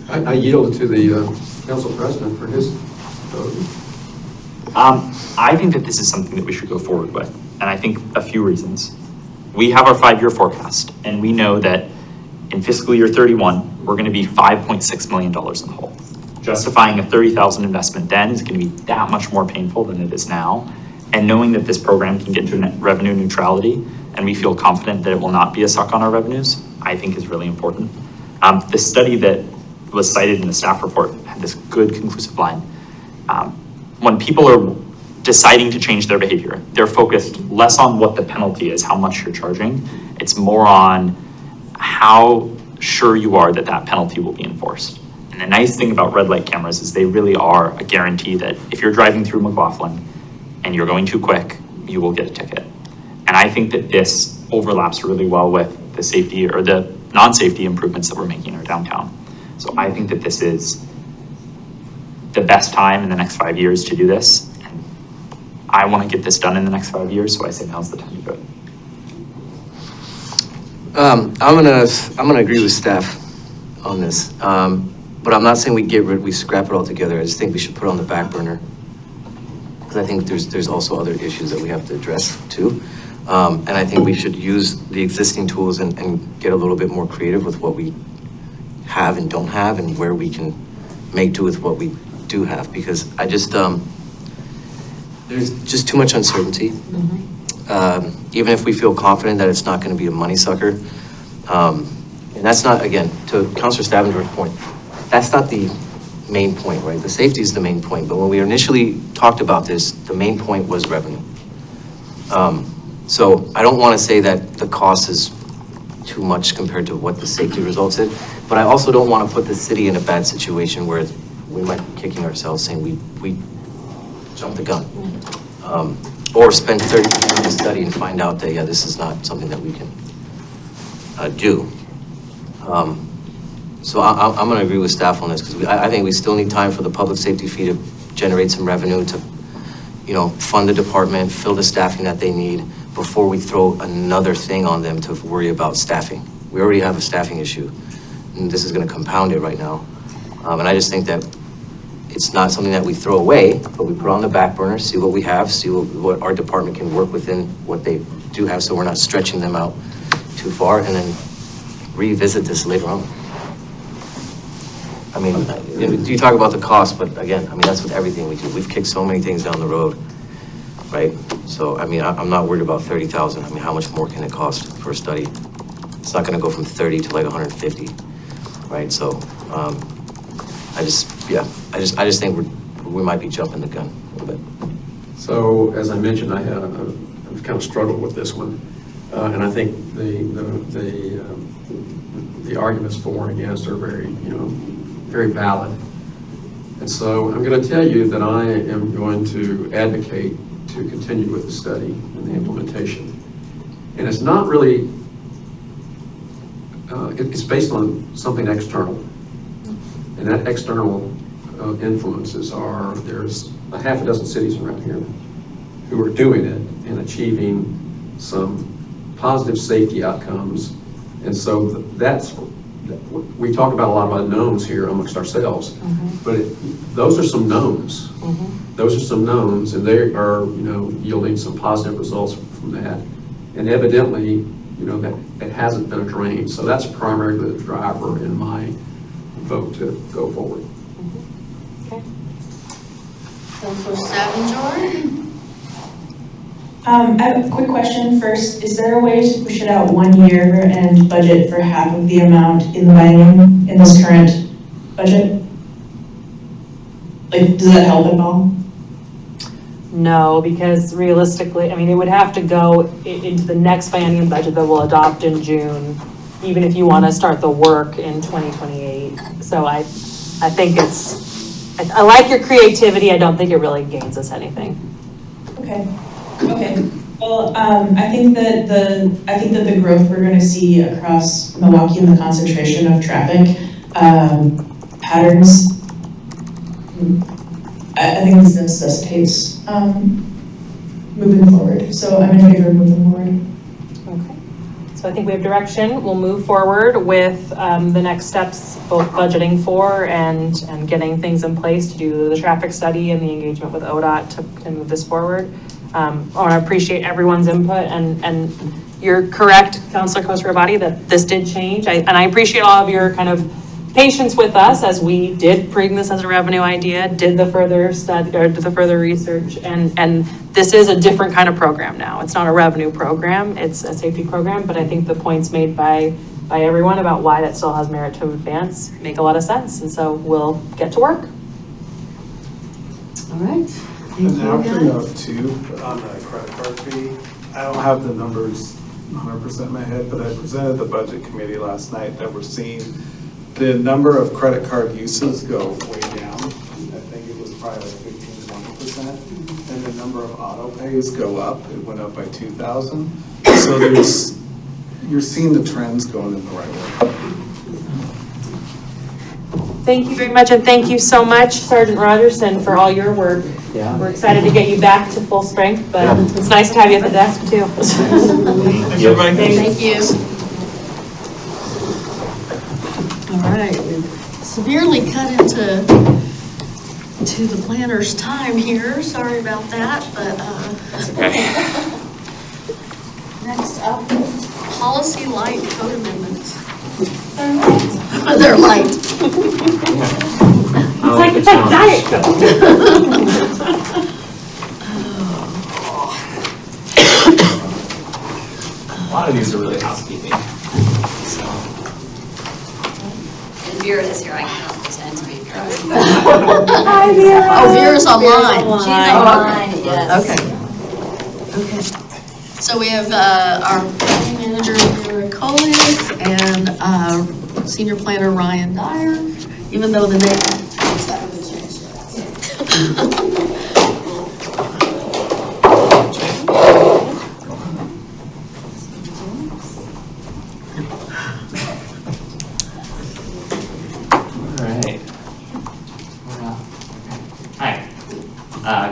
I yield to the council president for his vote. I think that this is something that we should go forward with, and I think a few reasons. We have our 5-year forecast, and we know that in fiscal year 31, we're going to be $5.6 million in the hole. Justifying a $30,000 investment then is going to be that much more painful than it is now. And knowing that this program can get to net revenue neutrality, and we feel confident that it will not be a suck on our revenues, I think is really important. The study that was cited in the staff report had this good conclusive line. When people are deciding to change their behavior, they're focused less on what the penalty is, how much you're charging. It's more on how sure you are that that penalty will be enforced. And the nice thing about red light cameras is they really are a guarantee that if you're driving through McLaughlin and you're going too quick, you will get a ticket. And I think that this overlaps really well with the safety or the non-safety improvements that we're making in our downtown. So I think that this is the best time in the next 5 years to do this. And I want to get this done in the next 5 years, so I say now's the time to do it. I'm gonna agree with staff on this, but I'm not saying we scrap it all together. I just think we should put it on the back burner, because I think there's also other issues that we have to address too. And I think we should use the existing tools and get a little bit more creative with what we have and don't have, and where we can make do with what we do have, because I just there's just too much uncertainty. Even if we feel confident that it's not going to be a money sucker, and that's not, again, to Councilor Stavenger's point, that's not the main point, right? The safety is the main point, but when we initially talked about this, the main point was revenue. So I don't want to say that the cost is too much compared to what the safety results in, but I also don't want to put the city in a bad situation where we might be kicking ourselves saying we jumped the gun. Or spend 30 minutes on a study and find out that, yeah, this is not something that we can do. So I'm going to agree with staff on this, because I think we still need time for the public safety fee to generate some revenue to, fund the department, fill the staffing that they need before we throw another thing on them to worry about staffing. We already have a staffing issue, and this is going to compound it right now. And I just think that it's not something that we throw away, but we put on the back burner, see what we have, see what our department can work within what they do have, so we're not stretching them out too far, and then revisit this later on. I mean, you talk about the cost, but again, I mean, that's with everything we do. We've kicked so many things down the road, right? So, I mean, I'm not worried about 30,000. I mean, how much more can it cost for a study? It's not gonna go from 30 to like 150, right? So, I just think we might be jumping the gun a little bit. So, as I mentioned, I've kind of struggled with this one, and I think the arguments for and against are very, very valid. And so, I'm going to tell you that I am going to advocate to continue with the study and the implementation. And it's not really, it's based on something external. And that external influences are, there's a half a dozen cities around here who are doing it and achieving some positive safety outcomes. And so we talk about a lot of unknowns here amongst ourselves, but those are some knowns. Those are some knowns, and they are, yielding some positive results from that. And evidently, that it hasn't been a drain. So that's primarily the driver in my vote to go forward. Okay. Councilor Stavengerl? I have a quick question first. Is there a way to push it out 1 year and budget for half of the amount in the biennium in this current budget? Like, does that help at all? No, because realistically, I mean, it would have to go into the next biennium budget that we'll adopt in June, even if you want to start the work in 2028. So I think I like your creativity. I don't think it really gains us anything. Okay. Okay. Well, I think that the growth we're going to see across Milwaukie and the concentration of traffic patterns, I think this necessitates moving forward. So I'm in favor of moving forward. Okay. So I think we have direction. We'll move forward with the next steps, both budgeting for and getting things in place to do the traffic study and the engagement with ODOT to move this forward. I want to appreciate everyone's input, and you're correct, Councilor Khosrowshahi, that this did change. And I appreciate all of your kind of patience with us as we did bring this as a revenue idea, did the further study or did the further research, and this is a different kind of program now. It's not a revenue program, it's a safety program, but I think the points made by everyone about why that still has merit to advance make a lot of sense, and so we'll get to work. All right. And after note too, on the credit card fee, I don't have the numbers 100% in my head, but I presented the budget committee last night that we're seeing the number of credit card uses go way down. I think it was probably like 15-20%. And the number of auto pays go up. It went up by 2,000. So you're seeing the trends going in the right way. Thank you very much, and thank you so much, Sergeant Rogerson, for all your work. Yeah. We're excited to get you back to full strength, but it's nice to have you at the desk too. Thanks, everybody. Thank you. All right, we've severely cut into the planner's time here. Sorry about that, but next up, policy light code amendments. They're light. It's like Diet Coke. A lot of these are really housekeeping. So. And Vera is here, I cannot pretend to be Vera. Hi, Vera. Oh, Vera's online. She's online, yes. Okay. So we have our planning manager, Vera Colis, and senior planner, Ryan Dyer, even though the name.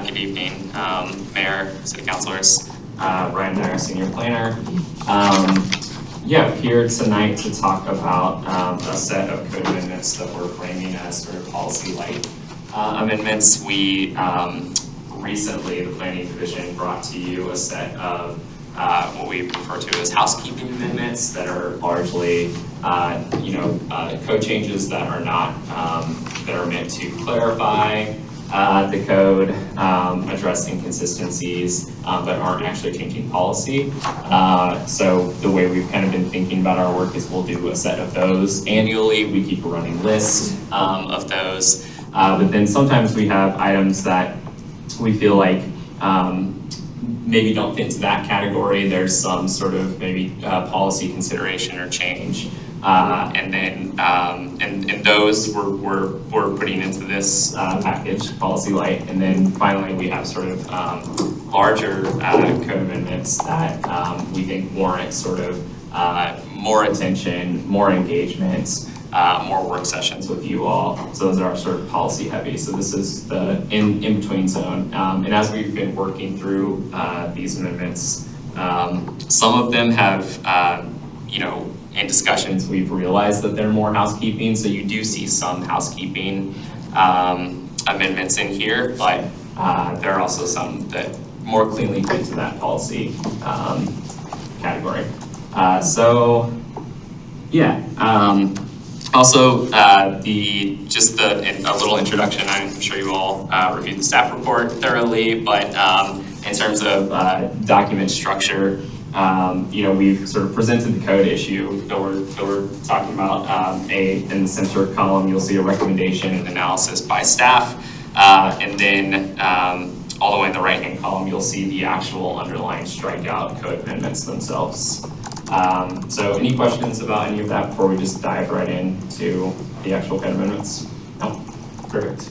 Good evening, Mayor, City Councilors, Ryan Dyer, Senior Planner. Here tonight to talk about a set of code amendments that we're framing as sort of policy light amendments. We recently, the Planning Division brought to you a set of what we refer to as housekeeping amendments that are largely, code changes that are not, that are meant to clarify the code, address inconsistencies, but aren't actually changing policy. So the way we've kind of been thinking about our work is we'll do a set of those annually. We keep a running list of those. But then sometimes we have items that we feel like maybe don't fit into that category. There's some sort of maybe policy consideration or change. And those we're putting into this package, policy light. And then finally, we have sort of larger code amendments that we think warrant sort of more attention, more engagement, more work sessions with you all. So those are our sort of policy heavy. So this is the in-between zone. And as we've been working through these amendments, some of them have, in discussions, we've realized that they're more housekeeping. So you do see some housekeeping amendments in here, but there are also some that more cleanly fit into that policy category. Also, a little introduction. I'm sure you all reviewed the staff report thoroughly, but In terms of document structure, we've sort of presented the code issue that we're talking about. In the center column, you'll see a recommendation and analysis by staff. And then all the way in the right-hand column, you'll see the actual underlying strikeout code amendments themselves. So any questions about any of that before we just dive right into the actual code amendments? No? Perfect.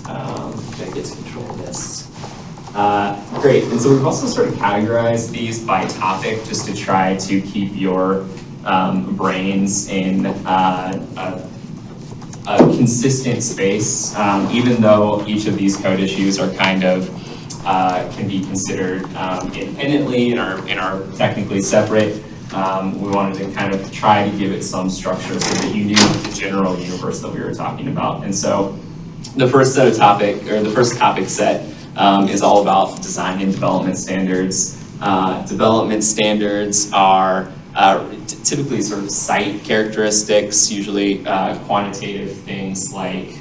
Okay, get to control of this. Great, and so we've also sort of categorized these by topic just to try to keep your brains in a consistent space, even though each of these code issues are kind of can be considered independently and are technically separate. We wanted to kind of try to give it some structure so that you knew the general universe that we were talking about. And so the first topic set is all about design and development standards. Development standards are typically sort of site characteristics, usually quantitative things like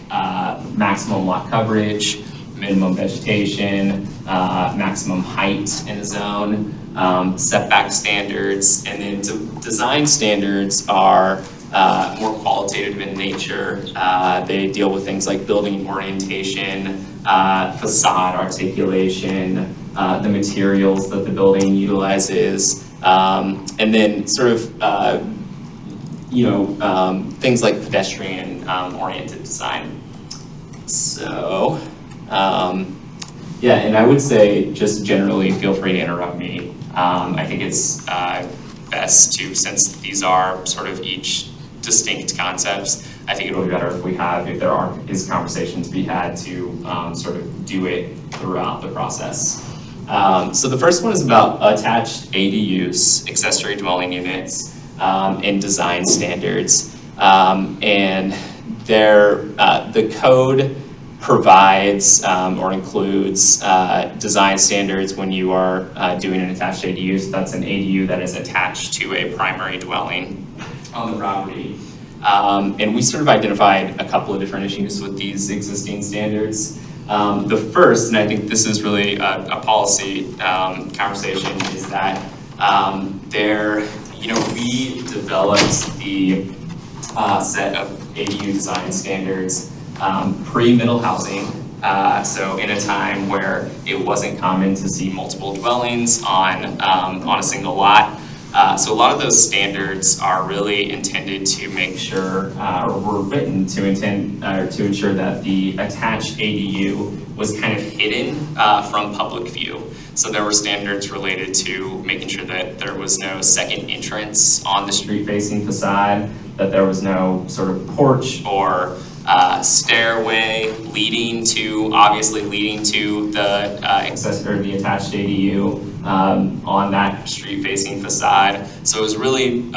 maximum lot coverage, minimum vegetation, maximum height in a zone, setback standards, and then design standards are more qualitative in nature. They deal with things like building orientation, facade articulation, the materials that the building utilizes, and then sort of things like pedestrian oriented design. So and I would say just generally feel free to interrupt me. I think it's best to, since these are sort of each distinct concepts, I think it'll be better if there is conversation to be had to sort of do it throughout the process. So the first one is about attached ADUs, accessory dwelling units, and design standards. And the code provides or includes design standards when you are doing an attached ADU. So that's an ADU that is attached to a primary dwelling on the property. And we sort of identified a couple of different issues with these existing standards. The first, and I think this is really a policy conversation, is that we developed the set of ADU design standards pre-middle housing, so in a time where it wasn't common to see multiple dwellings on a single lot. So a lot of those standards are really intended to make sure, or were written to ensure that the attached ADU was kind of hidden from public view. So there were standards related to making sure that there was no second entrance on the street-facing facade, that there was no sort of porch or stairway leading to the the attached ADU on that street-facing facade. So it was really,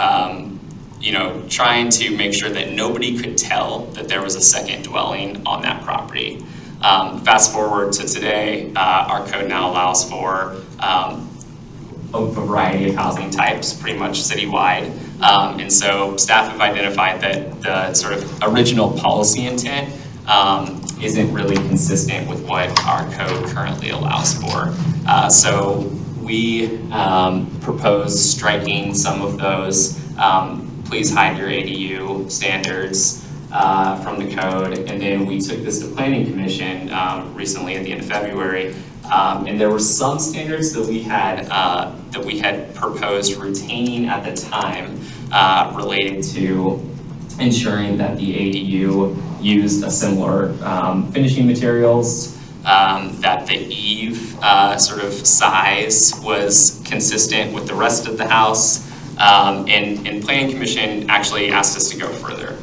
trying to make sure that nobody could tell that there was a second dwelling on that property. Fast forward to today, our code now allows for a variety of housing types, pretty much citywide. And so staff have identified that the sort of original policy intent isn't really consistent with what our code currently allows for. So we propose striking some of those please hide your ADU standards from the code. And then we took this to Planning Commission recently at the end of February. And there were some standards that we had proposed retaining at the time related to ensuring that the ADU used a similar finishing materials, that the eave sort of size was consistent with the rest of the house. And Planning Commission actually asked us to go further.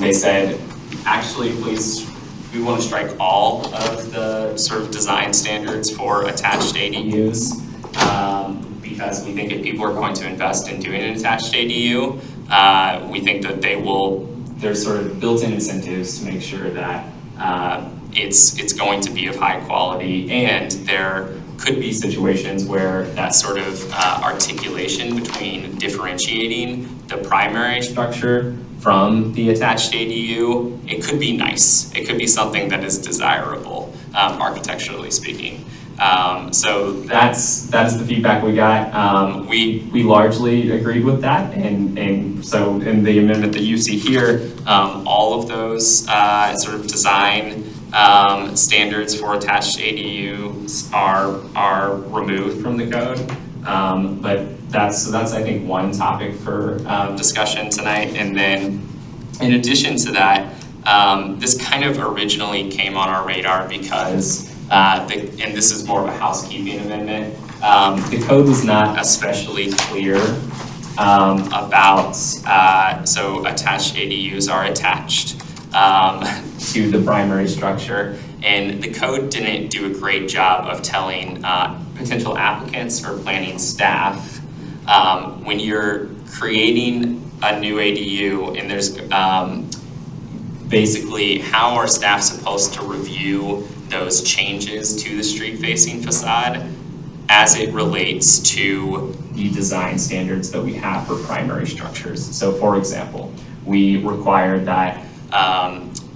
They said, actually, please, we want to strike all of the sort of design standards for attached ADUs because we think if people are going to invest in doing an attached ADU, we think that there's sort of built-in incentives to make sure that it's going to be of high quality, and there could be situations where that sort of articulation between differentiating the primary structure from the attached ADU, it could be nice. It could be something that is desirable, architecturally speaking. So that's the feedback we got. We largely agreed with that, and so in the amendment that you see here, all of those sort of design standards for attached ADUs are removed from the code. But that's I think one topic for discussion tonight. And then in addition to that, this kind of originally came on our radar because and this is more of a housekeeping amendment. The code was not especially clear about, so attached ADUs are attached to the primary structure, and the code didn't do a great job of telling potential applicants or planning staff when you're creating a new ADU and there's basically how are staff supposed to review those changes to the street-facing facade as it relates to the design standards that we have for primary structures. So for example, we require that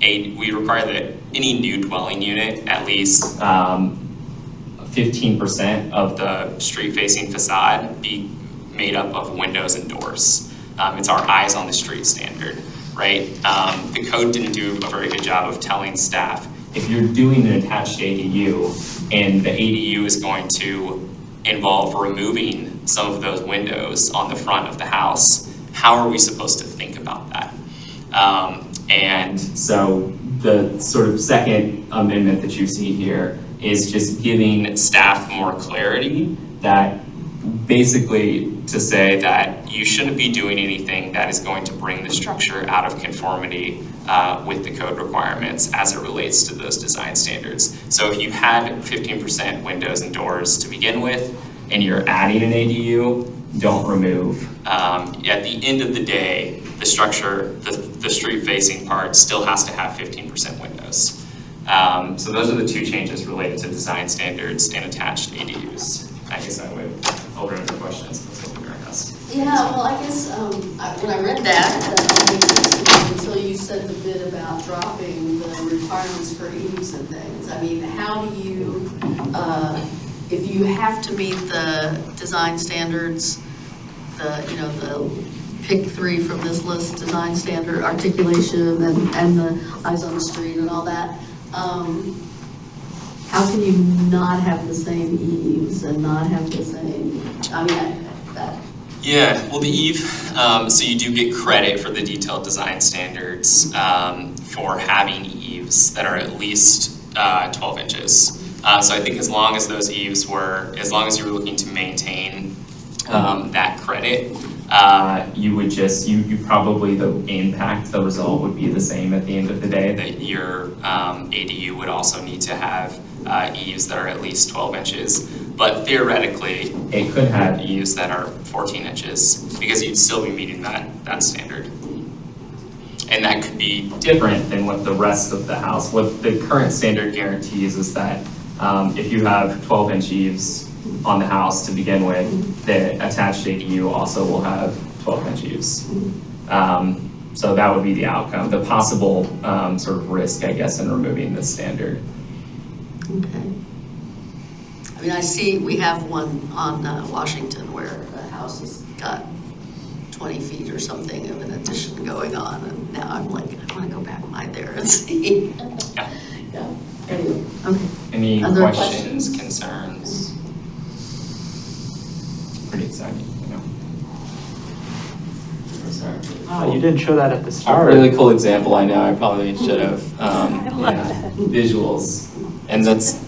any new dwelling unit, at least 15% of the street-facing facade be made up of windows and doors. It's our eyes on the street standard, right? The code didn't do a very good job of telling staff, if you're doing an attached ADU and the ADU is going to involve removing some of those windows on the front of the house, how are we supposed to think about that? And so the sort of second amendment that you see here is just giving staff more clarity, that basically to say that you shouldn't be doing anything that is going to bring the structure out of conformity with the code requirements as it relates to those design standards. So if you had 15% windows and doors to begin with, and you're adding an ADU, don't remove. At the end of the day, the structure, the street-facing part still has to have 15% windows. So those are the two changes related to design standards and attached ADUs. I guess I would hold on to questions. Yeah, well, I guess when I read that made sense to me until you said the bit about dropping the requirements for eaves and things. I mean, how do you, if you have to meet the design standards, the pick 3 from this list, design standard, articulation, and the eyes on the street and all that, how can you not have the same eaves and not have the same, Yeah, well, the eave, so you do get credit for the detailed design standards for having eaves that are at least 12 inches. So I think as long as those eaves as long as you were looking to maintain that credit, you would you probably, the impact, the result would be the same at the end of the day, that your ADU would also need to have eaves that are at least 12 inches. But theoretically, it could have eaves that are 14 inches because you'd still be meeting that standard. And that could be different than what the rest of the house, what the current standard guarantees is that if you have 12-inch eaves on the house to begin with, the attached ADU also will have 12-inch eaves. So that would be the outcome, the possible sort of risk, I guess, in removing this standard. Okay. I mean, I see we have one on Washington where the house has got 20 feet or something of an addition going on, and now I'm like, I want to go back by there and see. Yeah. Anyway, okay. Any other questions, concerns? Pretty exciting, Oh, you didn't show that at the start. Really cool example, I know, I probably should have. Visuals, and that's,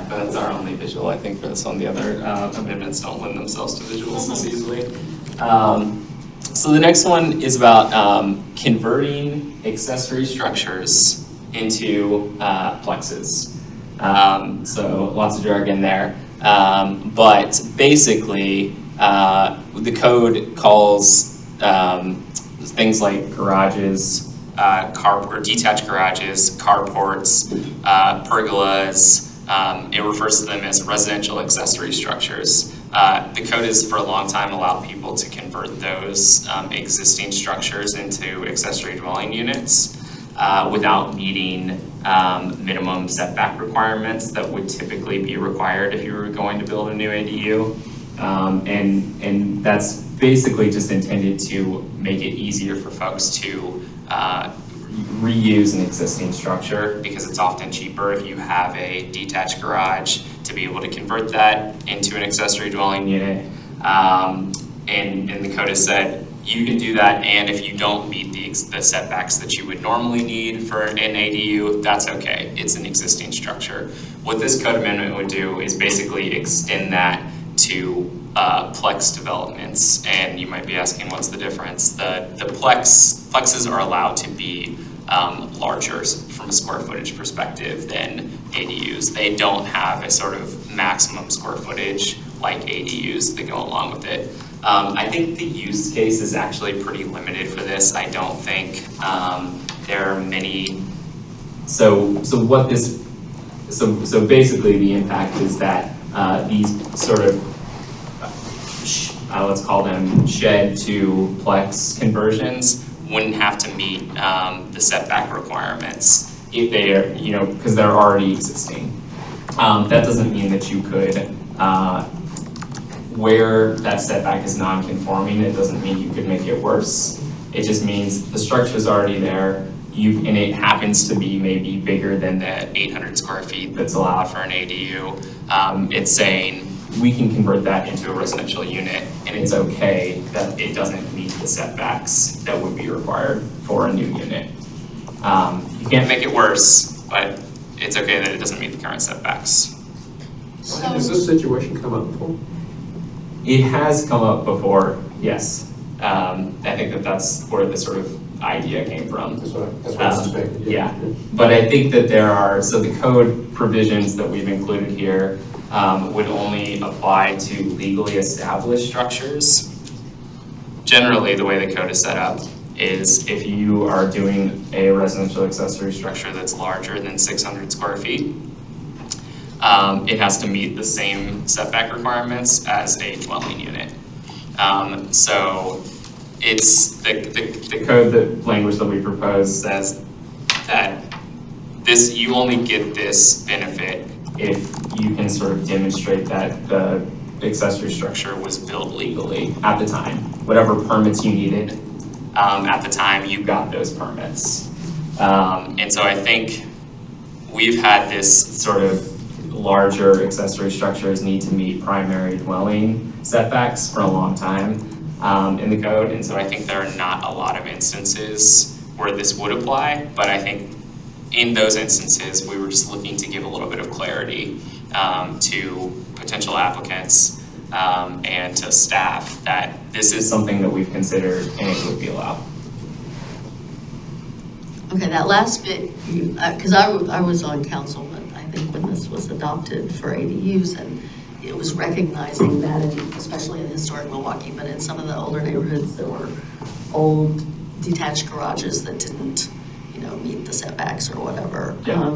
that's our only visual, I think, for this one. The other amendments don't lend themselves to visuals this easily. So the next one is about converting accessory structures into plexes. So lots of jargon there. But basically, the code calls things like garages, or detached garages, carports, pergolas. It refers to them as residential accessory structures. The code has for a long time allowed people to convert those existing structures into accessory dwelling units without meeting minimum setback requirements that would typically be required if you were going to build a new ADU. And that's basically just intended to make it easier for folks to reuse an existing structure, because it's often cheaper if you have a detached garage to be able to convert that into an accessory dwelling unit. And the code has said you can do that, and if you don't meet the setbacks that you would normally need for an ADU, that's okay. It's an existing structure. What this code amendment would do is basically extend that to plex developments. And you might be asking, what's the difference? The plexes are allowed to be larger from a square footage perspective than ADUs. They don't have a sort of maximum square footage like ADUs that go along with it. I think the use case is actually pretty limited for this. I don't think there are many. So basically the impact is that these sort of let's call them shed to plex conversions wouldn't have to meet the setback requirements if they are, because they're already existing. That doesn't mean that you could, where that setback is non-conforming, it doesn't mean you could make it worse. It just means the structure's already there, and it happens to be maybe bigger than the 800 square feet that's allowed for an ADU. It's saying we can convert that into a residential unit, and it's okay that it doesn't meet the setbacks that would be required for a new unit. You can't make it worse, but it's okay that it doesn't meet the current setbacks. Has this situation come up before? It has come up before, yes. I think that's where the sort of idea came from. That's what I suspected. Yeah, but I think that so the code provisions that we've included here would only apply to legally established structures. Generally, the way the code is set up is if you are doing a residential accessory structure that's larger than 600 square feet, it has to meet the same setback requirements as a dwelling unit. So it's the code, the language that we propose says that you only get this benefit if you can sort of demonstrate that the accessory structure was built legally at the time. Whatever permits you needed at the time, you got those permits. And so I think we've had this sort of larger accessory structures need to meet primary dwelling setbacks for a long time in the code. And so I think there are not a lot of instances where this would apply, but I think in those instances, we were just looking to give a little bit of clarity to potential applicants and to staff that this is something that we've considered and it would be allowed. Okay, that last bit, because I was on council, I think, when this was adopted for ADUs, and it was recognizing that, especially in historic Milwaukie, but in some of the older neighborhoods, there were old detached garages that didn't meet the setbacks or whatever. Yeah.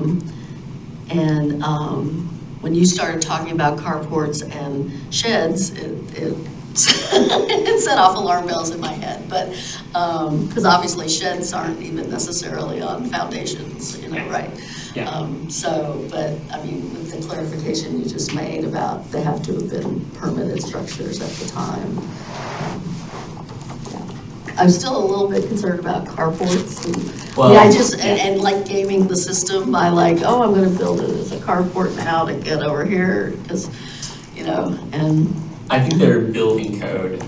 When you started talking about carports and sheds, it set off alarm bells in my head, but because obviously sheds aren't even necessarily on foundations, right? Yeah. But I mean, with the clarification you just made about they have to have been permitted structures at the time. I'm still a little bit concerned about carports. And like gaming the system by like, oh, I'm going to build it as a carport now to get over here because, and. I think there are building code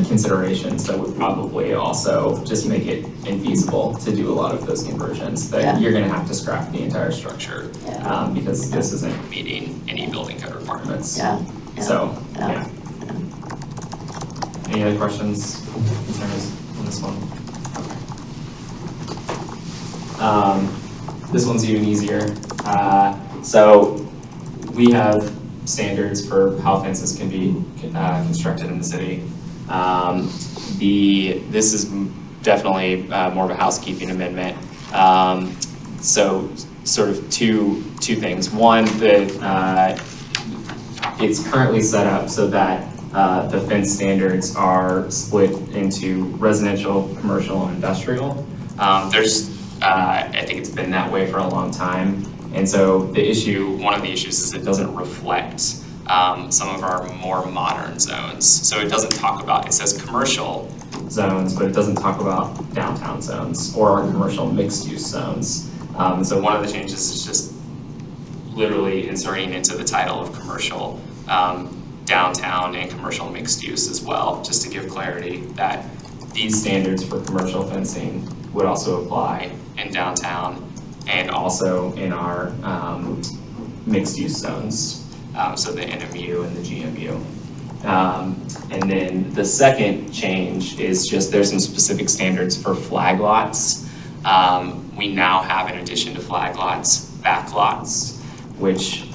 considerations that would probably also just make it infeasible to do a lot of those conversions. That you're going to have to scrap the entire structure because this isn't meeting any building code requirements. Any other questions, concerns on this one? This one's even easier. So we have standards for how fences can be constructed in the city. This is definitely more of a housekeeping amendment. So sort of two things. One, that it's currently set up so that the fence standards are split into residential, commercial, and industrial. There's I think it's been that way for a long time. And so one of the issues is it doesn't reflect some of our more modern zones. So it doesn't talk about, it says commercial zones, but it doesn't talk about downtown zones or our commercial mixed-use zones. So one of the changes is just literally inserting into the title of commercial downtown and commercial mixed use as well, just to give clarity that these standards for commercial fencing would also apply in downtown and also in our mixed use zones, so the NMU and the GMU. And then the second change is just there's some specific standards for flag lots. We now have, in addition to flag lots, back lots, which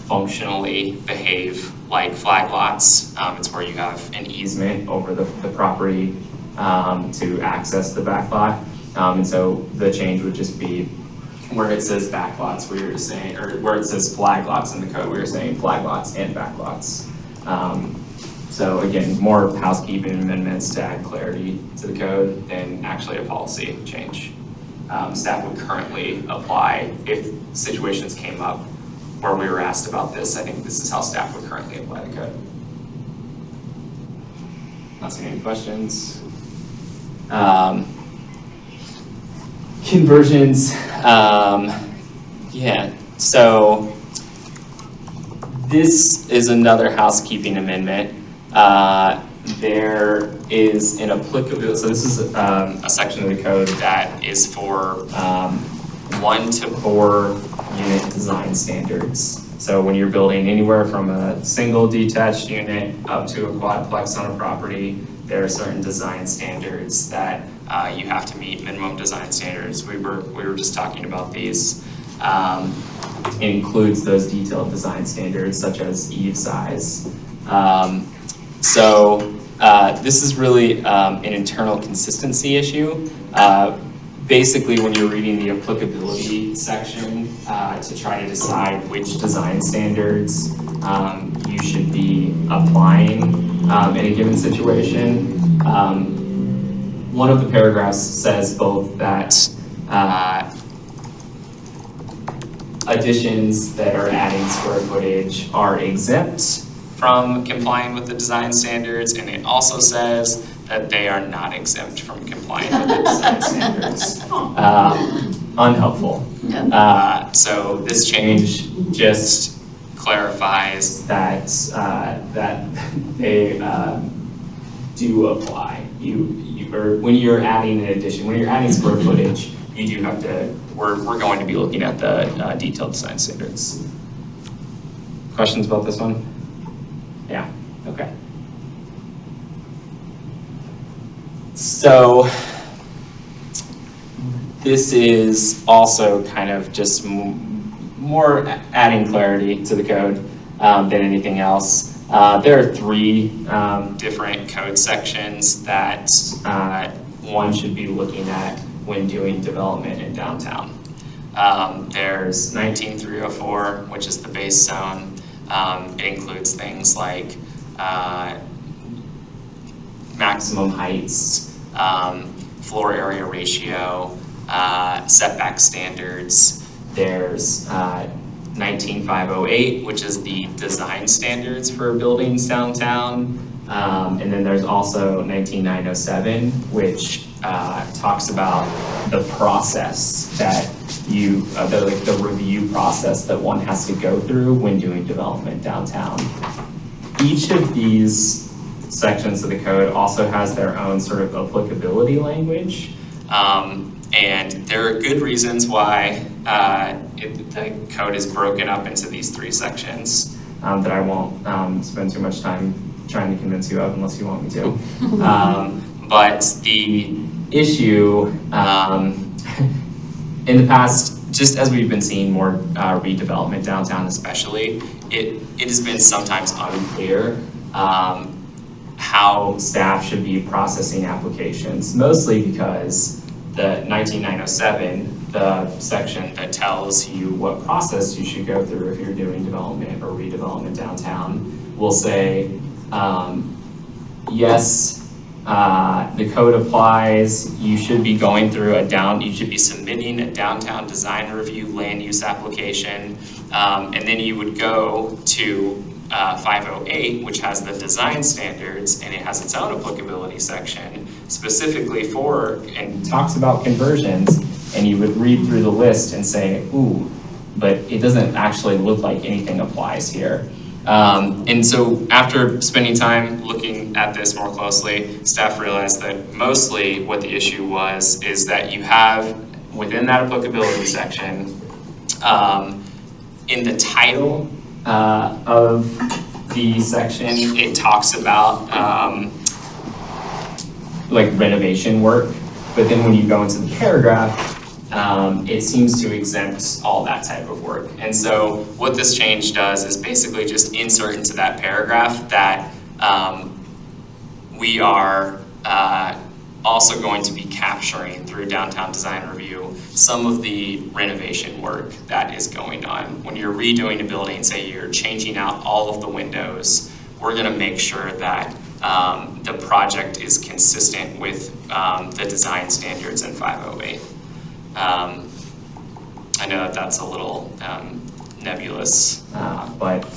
functionally behave like flag lots. It's where you have an easement over the property to access the back lot. And so the change would just be where it says back lots, where you're just saying, or where it says flag lots in the code, we're saying flag lots and back lots. So again, more housekeeping amendments to add clarity to the code than actually a policy change. Staff would currently apply if situations came up where we were asked about this. I think this is how staff would currently apply the code. Not seeing any questions. Conversions, yeah, so this is another housekeeping amendment. There is an applicable, so this is a section of the code that is for 1 to 4 unit design standards. So when you're building anywhere from a single detached unit up to a quadplex on a property, there are certain design standards that you have to meet, minimum design standards. We were just talking about these. It includes those detailed design standards such as eave size. This is really an internal consistency issue. Basically, when you're reading the applicability section to try to decide which design standards you should be applying in a given situation, one of the paragraphs says both that additions that are adding square footage are exempt from complying with the design standards, and it also says that they are not exempt from complying with the design standards. Unhelpful. Yeah. So this change just clarifies that that they do apply. Or when you're adding an addition, when you're adding square footage, you do have to. We're going to be looking at the detailed design standards. Questions about this one? Yeah. Okay. So this is also kind of just more adding clarity to the code than anything else. There are 3 different code sections that one should be looking at when doing development in downtown. There's 19.304, which is the base zone. It includes things like maximum heights, floor area ratio, setback standards. There's 19.508, which is the design standards for buildings downtown. And then there's also 19.907, which talks about the process that the review process that one has to go through when doing development downtown. Each of these sections of the code also has their own sort of applicability language. And there are good reasons why the code is broken up into these 3 sections that I won't spend too much time trying to convince you of unless you want me to. But the issue in the past, just as we've been seeing more redevelopment downtown especially, it has been sometimes unclear how staff should be processing applications, mostly because the 19.907, the section that tells you what process you should go through if you're doing development or redevelopment downtown, will say, yes, The code applies, you should be going through you should be submitting a downtown design review land use application. And then you would go to 508, which has the design standards, and it has its own applicability section specifically and talks about conversions. And you would read through the list and say, ooh, but it doesn't actually look like anything applies here. And so after spending time looking at this more closely, staff realized that mostly what the issue is that you have within that applicability section, in the title of the section, it talks about like renovation work, but then when you go into the paragraph, it seems to exempt all that type of work. And so what this change does is basically just insert into that paragraph that we are also going to be capturing through downtown design review some of the renovation work that is going on. When you're redoing a building, say you're changing out all of the windows, we're gonna make sure that the project is consistent with the design standards in 508. I know that that's a little nebulous, but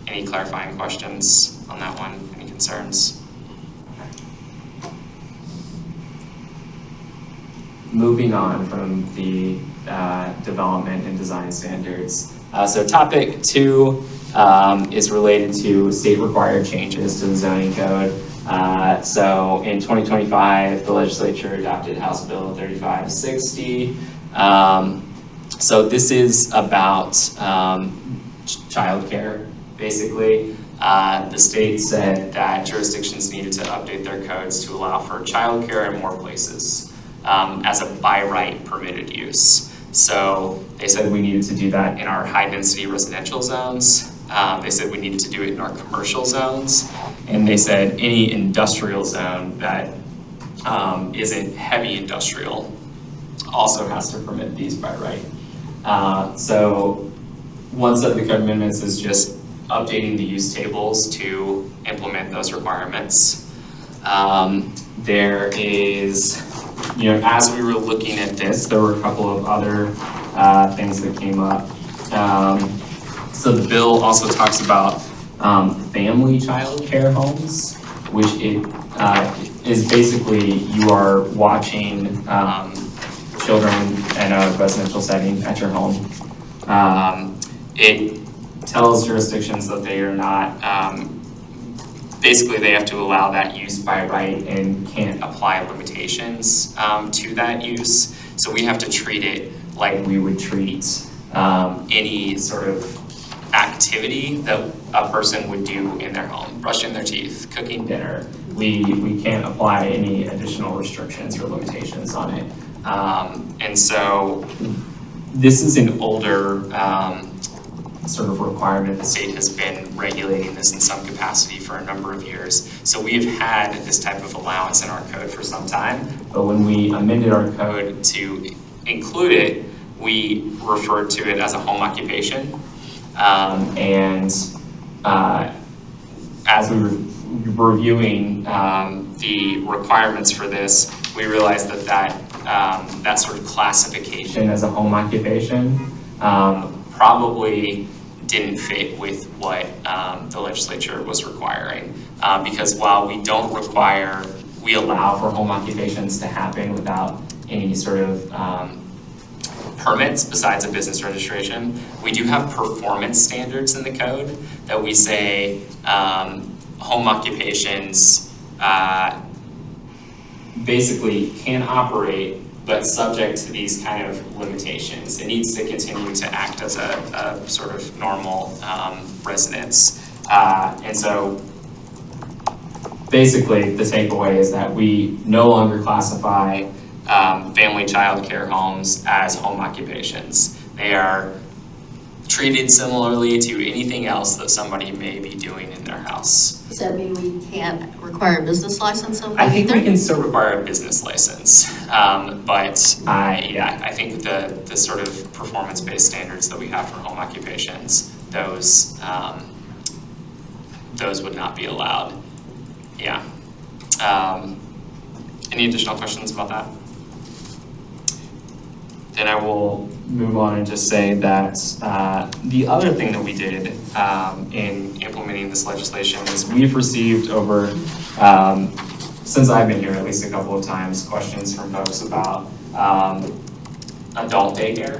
any clarifying questions on that one? Any concerns? Moving on from the development and design standards. So topic 2 is related to state required changes to the zoning code. So in 2025, the legislature adopted House Bill 3560. So this is about childcare, basically. The state said that jurisdictions needed to update their codes to allow for childcare in more places as a by right permitted use. So they said we needed to do that in our high density residential zones. They said we needed to do it in our commercial zones. And they said any industrial zone that isn't heavy industrial also has to permit these by right. So one set of the code amendments is just updating the use tables to implement those requirements. There is, as we were looking at this, there were a couple of other things that came up. So the bill also talks about family child care homes, which it is basically you are watching children in a residential setting at your home. It tells jurisdictions that they are not, basically they have to allow that use by right and can't apply limitations to that use. So we have to treat it like we would treat any sort of activity that a person would do in their home, brushing their teeth, cooking dinner. We can't apply any additional restrictions or limitations on it. And so this is an older sort of requirement. The state has been regulating this in some capacity for a number of years. So we've had this type of allowance in our code for some time, but when we amended our code to include it, we referred to it as a home occupation. As we were reviewing the requirements for this, we realized that sort of classification as a home occupation probably didn't fit with what the legislature was requiring. Because while we don't require, we allow for home occupations to happen without any sort of permits besides a business registration. We do have performance standards in the code that we say home occupations basically can operate, but subject to these kind of limitations. It needs to continue to act as a sort of normal residence. And so basically the takeaway is that we no longer classify family child care homes as home occupations. They are treated similarly to anything else that somebody may be doing in their house. Does that mean we can't require a business license of I think either? we can still require a business license, but I think the sort of performance-based standards that we have for home occupations, those would not be allowed. Yeah. Any additional questions about that? Then I will move on and just say that the other thing that we did in implementing this legislation is we've received over, since I've been here at least a couple of times, questions from folks about adult daycare,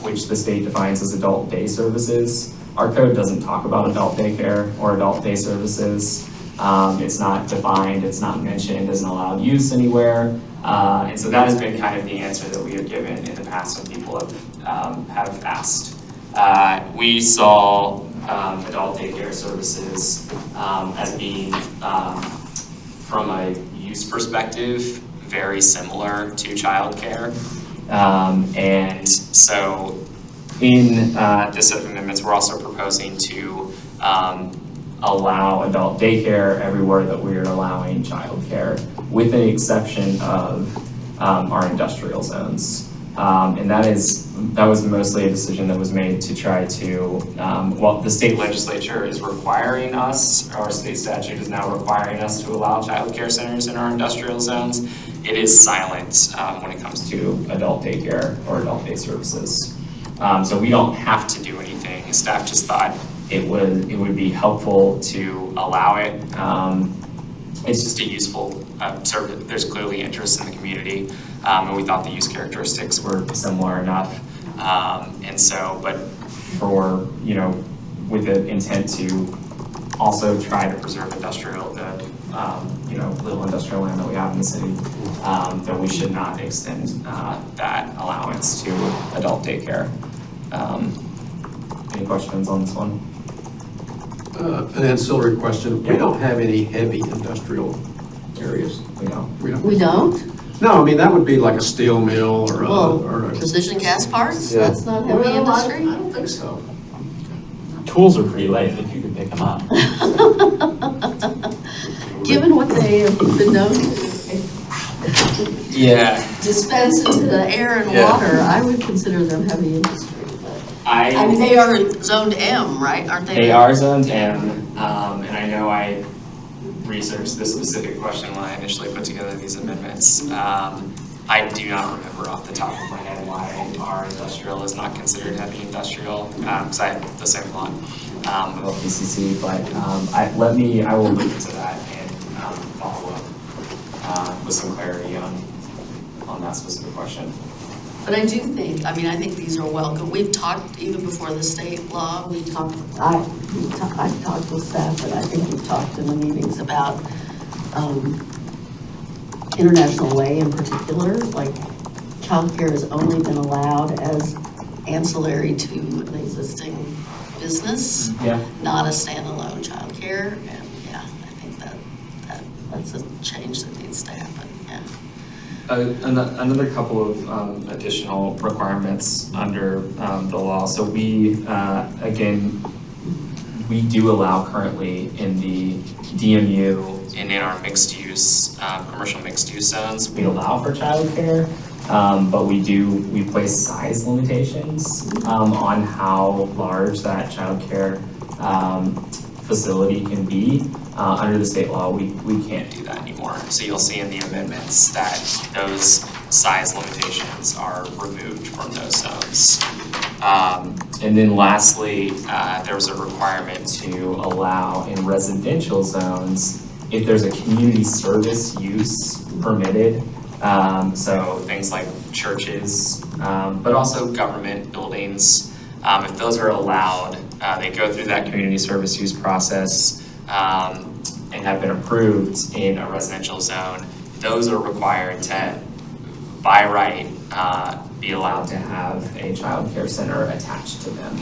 which the state defines as adult day services. Our code doesn't talk about adult daycare or adult day services. It's not defined, it's not mentioned as an allowed use anywhere. And so that has been kind of the answer that we have given in the past when people have asked. We saw adult daycare services as being, from a use perspective, very similar to childcare. And so in this set of amendments, we're also proposing to allow adult daycare everywhere that we're allowing childcare, with the exception of our industrial zones. And that was mostly a decision that was made to try to, well, the state legislature is requiring us, our state statute is now requiring us to allow childcare centers in our industrial zones. It is silent when it comes to adult daycare or adult day services. So we don't have to do anything. Staff just thought it would be helpful to allow it. It's just a useful service. There's clearly interest in the community, and we thought the use characteristics were similar enough. And so, but for, with the intent to also try to preserve industrial, little industrial land that we have in the city, that we should not extend that allowance to adult daycare. Any questions on this one? An ancillary question, we don't have any heavy industrial areas. We don't. We don't? No, I mean, that would be like a steel mill or Well, a. precision gas parts, Yeah. that's not heavy Well, industry? I don't think so. Tools are pretty light if you can pick them up. Given what they have been known to Yeah. dispense into the air and Yeah. water, I would consider them heavy industry. But I mean, I they are zoned M, right? Aren't they? They are zoned M, and I know I researched this specific question when I initially put together these amendments. I do not remember off the top of my head why our industrial is not considered heavy industrial, because I had the same thought about PCC, but I will look into that and follow up with some clarity on that specific question. But I do think, I think these are welcome. We've talked, even before the state law, I've talked with staff, and I think we've talked in the meetings about International Way in particular. Like, childcare has only been allowed as ancillary to an existing business, not a standalone childcare. And yeah, I think that's a change that needs to happen, yeah. Another couple of additional requirements under the law. So we, again, we do allow currently in the DMU and in our mixed use, commercial mixed use zones, we allow for childcare, but we place size limitations on how large that childcare facility can be. Under the state law, we can't do that anymore. So you'll see in the amendments that those size limitations are removed from those zones. And then lastly, there was a requirement to allow in residential zones if there's a community service use permitted. So things like churches, but also government buildings. If those are allowed, they go through that community service use process and have been approved in a residential zone. Those are required to, by right, be allowed to have a child care center attached to them.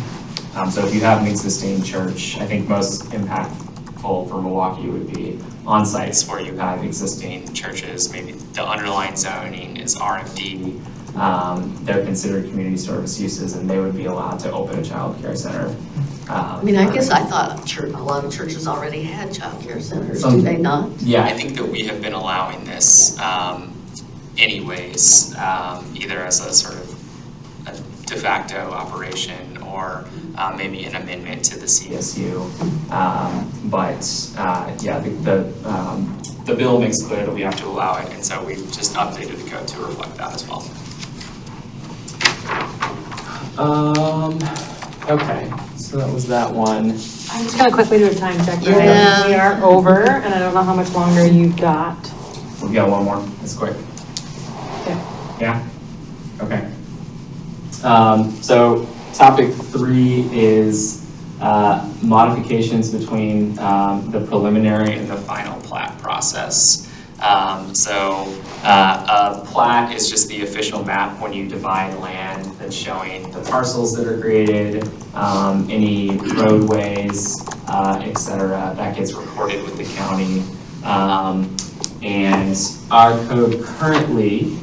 So if you have an existing church, I think most impactful for Milwaukie would be on sites where you have existing churches, maybe the underlying zoning is RMD. They're considered community service uses and they would be allowed to open a child care center. I guess I thought a lot of churches already had child care centers, do they not? Yeah, I think that we have been allowing this anyways, either as a sort of a de facto operation or maybe an amendment to the CSU. The bill makes clear that we have to allow it, and so we've just updated the code to reflect that as well. Okay, so that was that one. I'm just gonna quickly do a time check. Right? Yeah. We are over, and I don't know how much longer you've got. We've got one more, it's quick. Okay. Yeah? Okay. So topic 3 is modifications between the preliminary and the final plat process. A plat is just the official map when you divide land that's showing the parcels that are created, any roadways, et cetera, that gets recorded with the county. And our code currently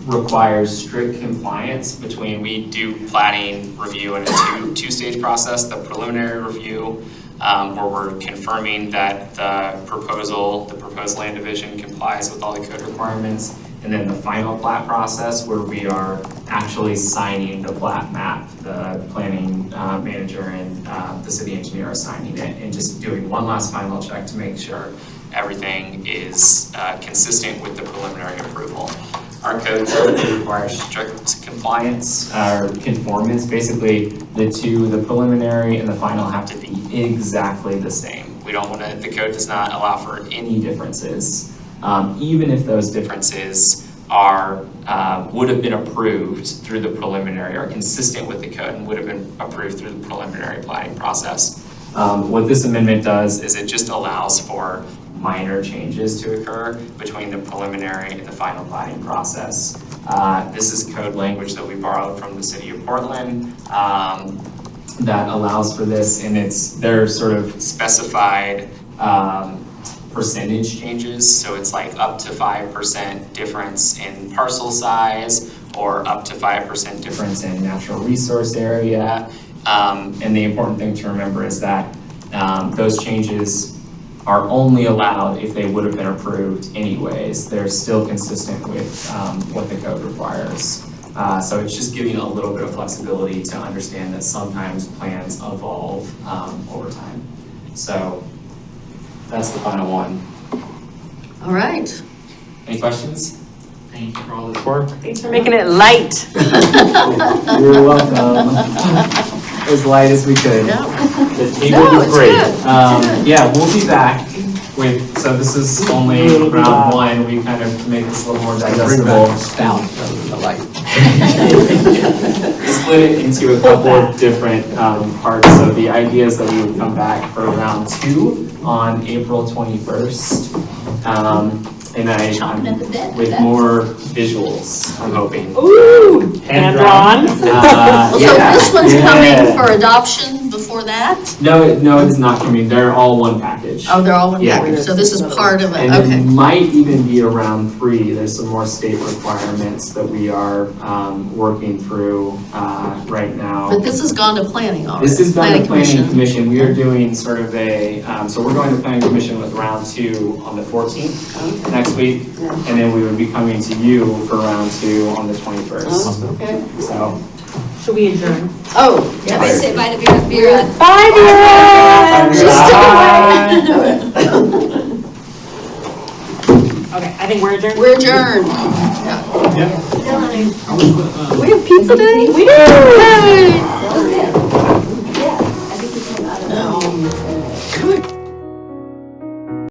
requires strict compliance between, we do plating review in a two-stage process, the preliminary review, where we're confirming that the proposed land division complies with all the code requirements, and then the final plat process where we are actually signing the plat map, the planning manager and the city engineer are signing it, and just doing one last final check to make sure everything is consistent with the preliminary approval. Our code requires strict compliance or conformance. Basically, the preliminary and the final have to be exactly the same. We don't want to, the code does not allow for any differences, even if those differences are, would have been approved through the preliminary, or consistent with the code and would have been approved through the preliminary planning process. What this amendment does is it just allows for minor changes to occur between the preliminary and the final planning process. This is code language that we borrowed from the city of Portland that allows for this, and they're sort of specified percentage changes. So it's like up to 5% difference in parcel size, or up to 5% difference in natural resource area. And the important thing to remember is that those changes are only allowed if they would have been approved anyways. They're still consistent with what the code requires. So it's just giving a little bit of flexibility to understand that sometimes plans evolve over time. So that's the final one. All right. Any questions? Thank you for all this work. Thanks for making it light. You're welcome. As light as we could. Yeah. The table was it's great. good. Yeah, we'll be back with, so this is only round 1. We kind of make this a little more digestible. Stout rather than the light. Split it into a couple of different parts. So the idea is that we would come back for round 2 on April 21st. And Chomping at the bit. with more visuals, I'm hoping. Ooh, hand drawn. So this one's coming for adoption before that? No, it is not coming. They're all one package. Oh, they're all one Yeah. package, so this is part of it, And okay. it might even be around 3. There's some more state requirements that we are working through right now. But this has gone to planning already? This is going to Planning Commission. We are doing sort of a, so we're going to Planning Commission with round 2 on the 14th next week. And then we would be coming to you for round 2 on the 21st. Okay. So. Should we adjourn? Oh, Everybody yes. say bye to Vera. Bye, Vera. She's still away. Okay, I think we're adjourned. We're adjourned. We have pizza day? We do. Yay.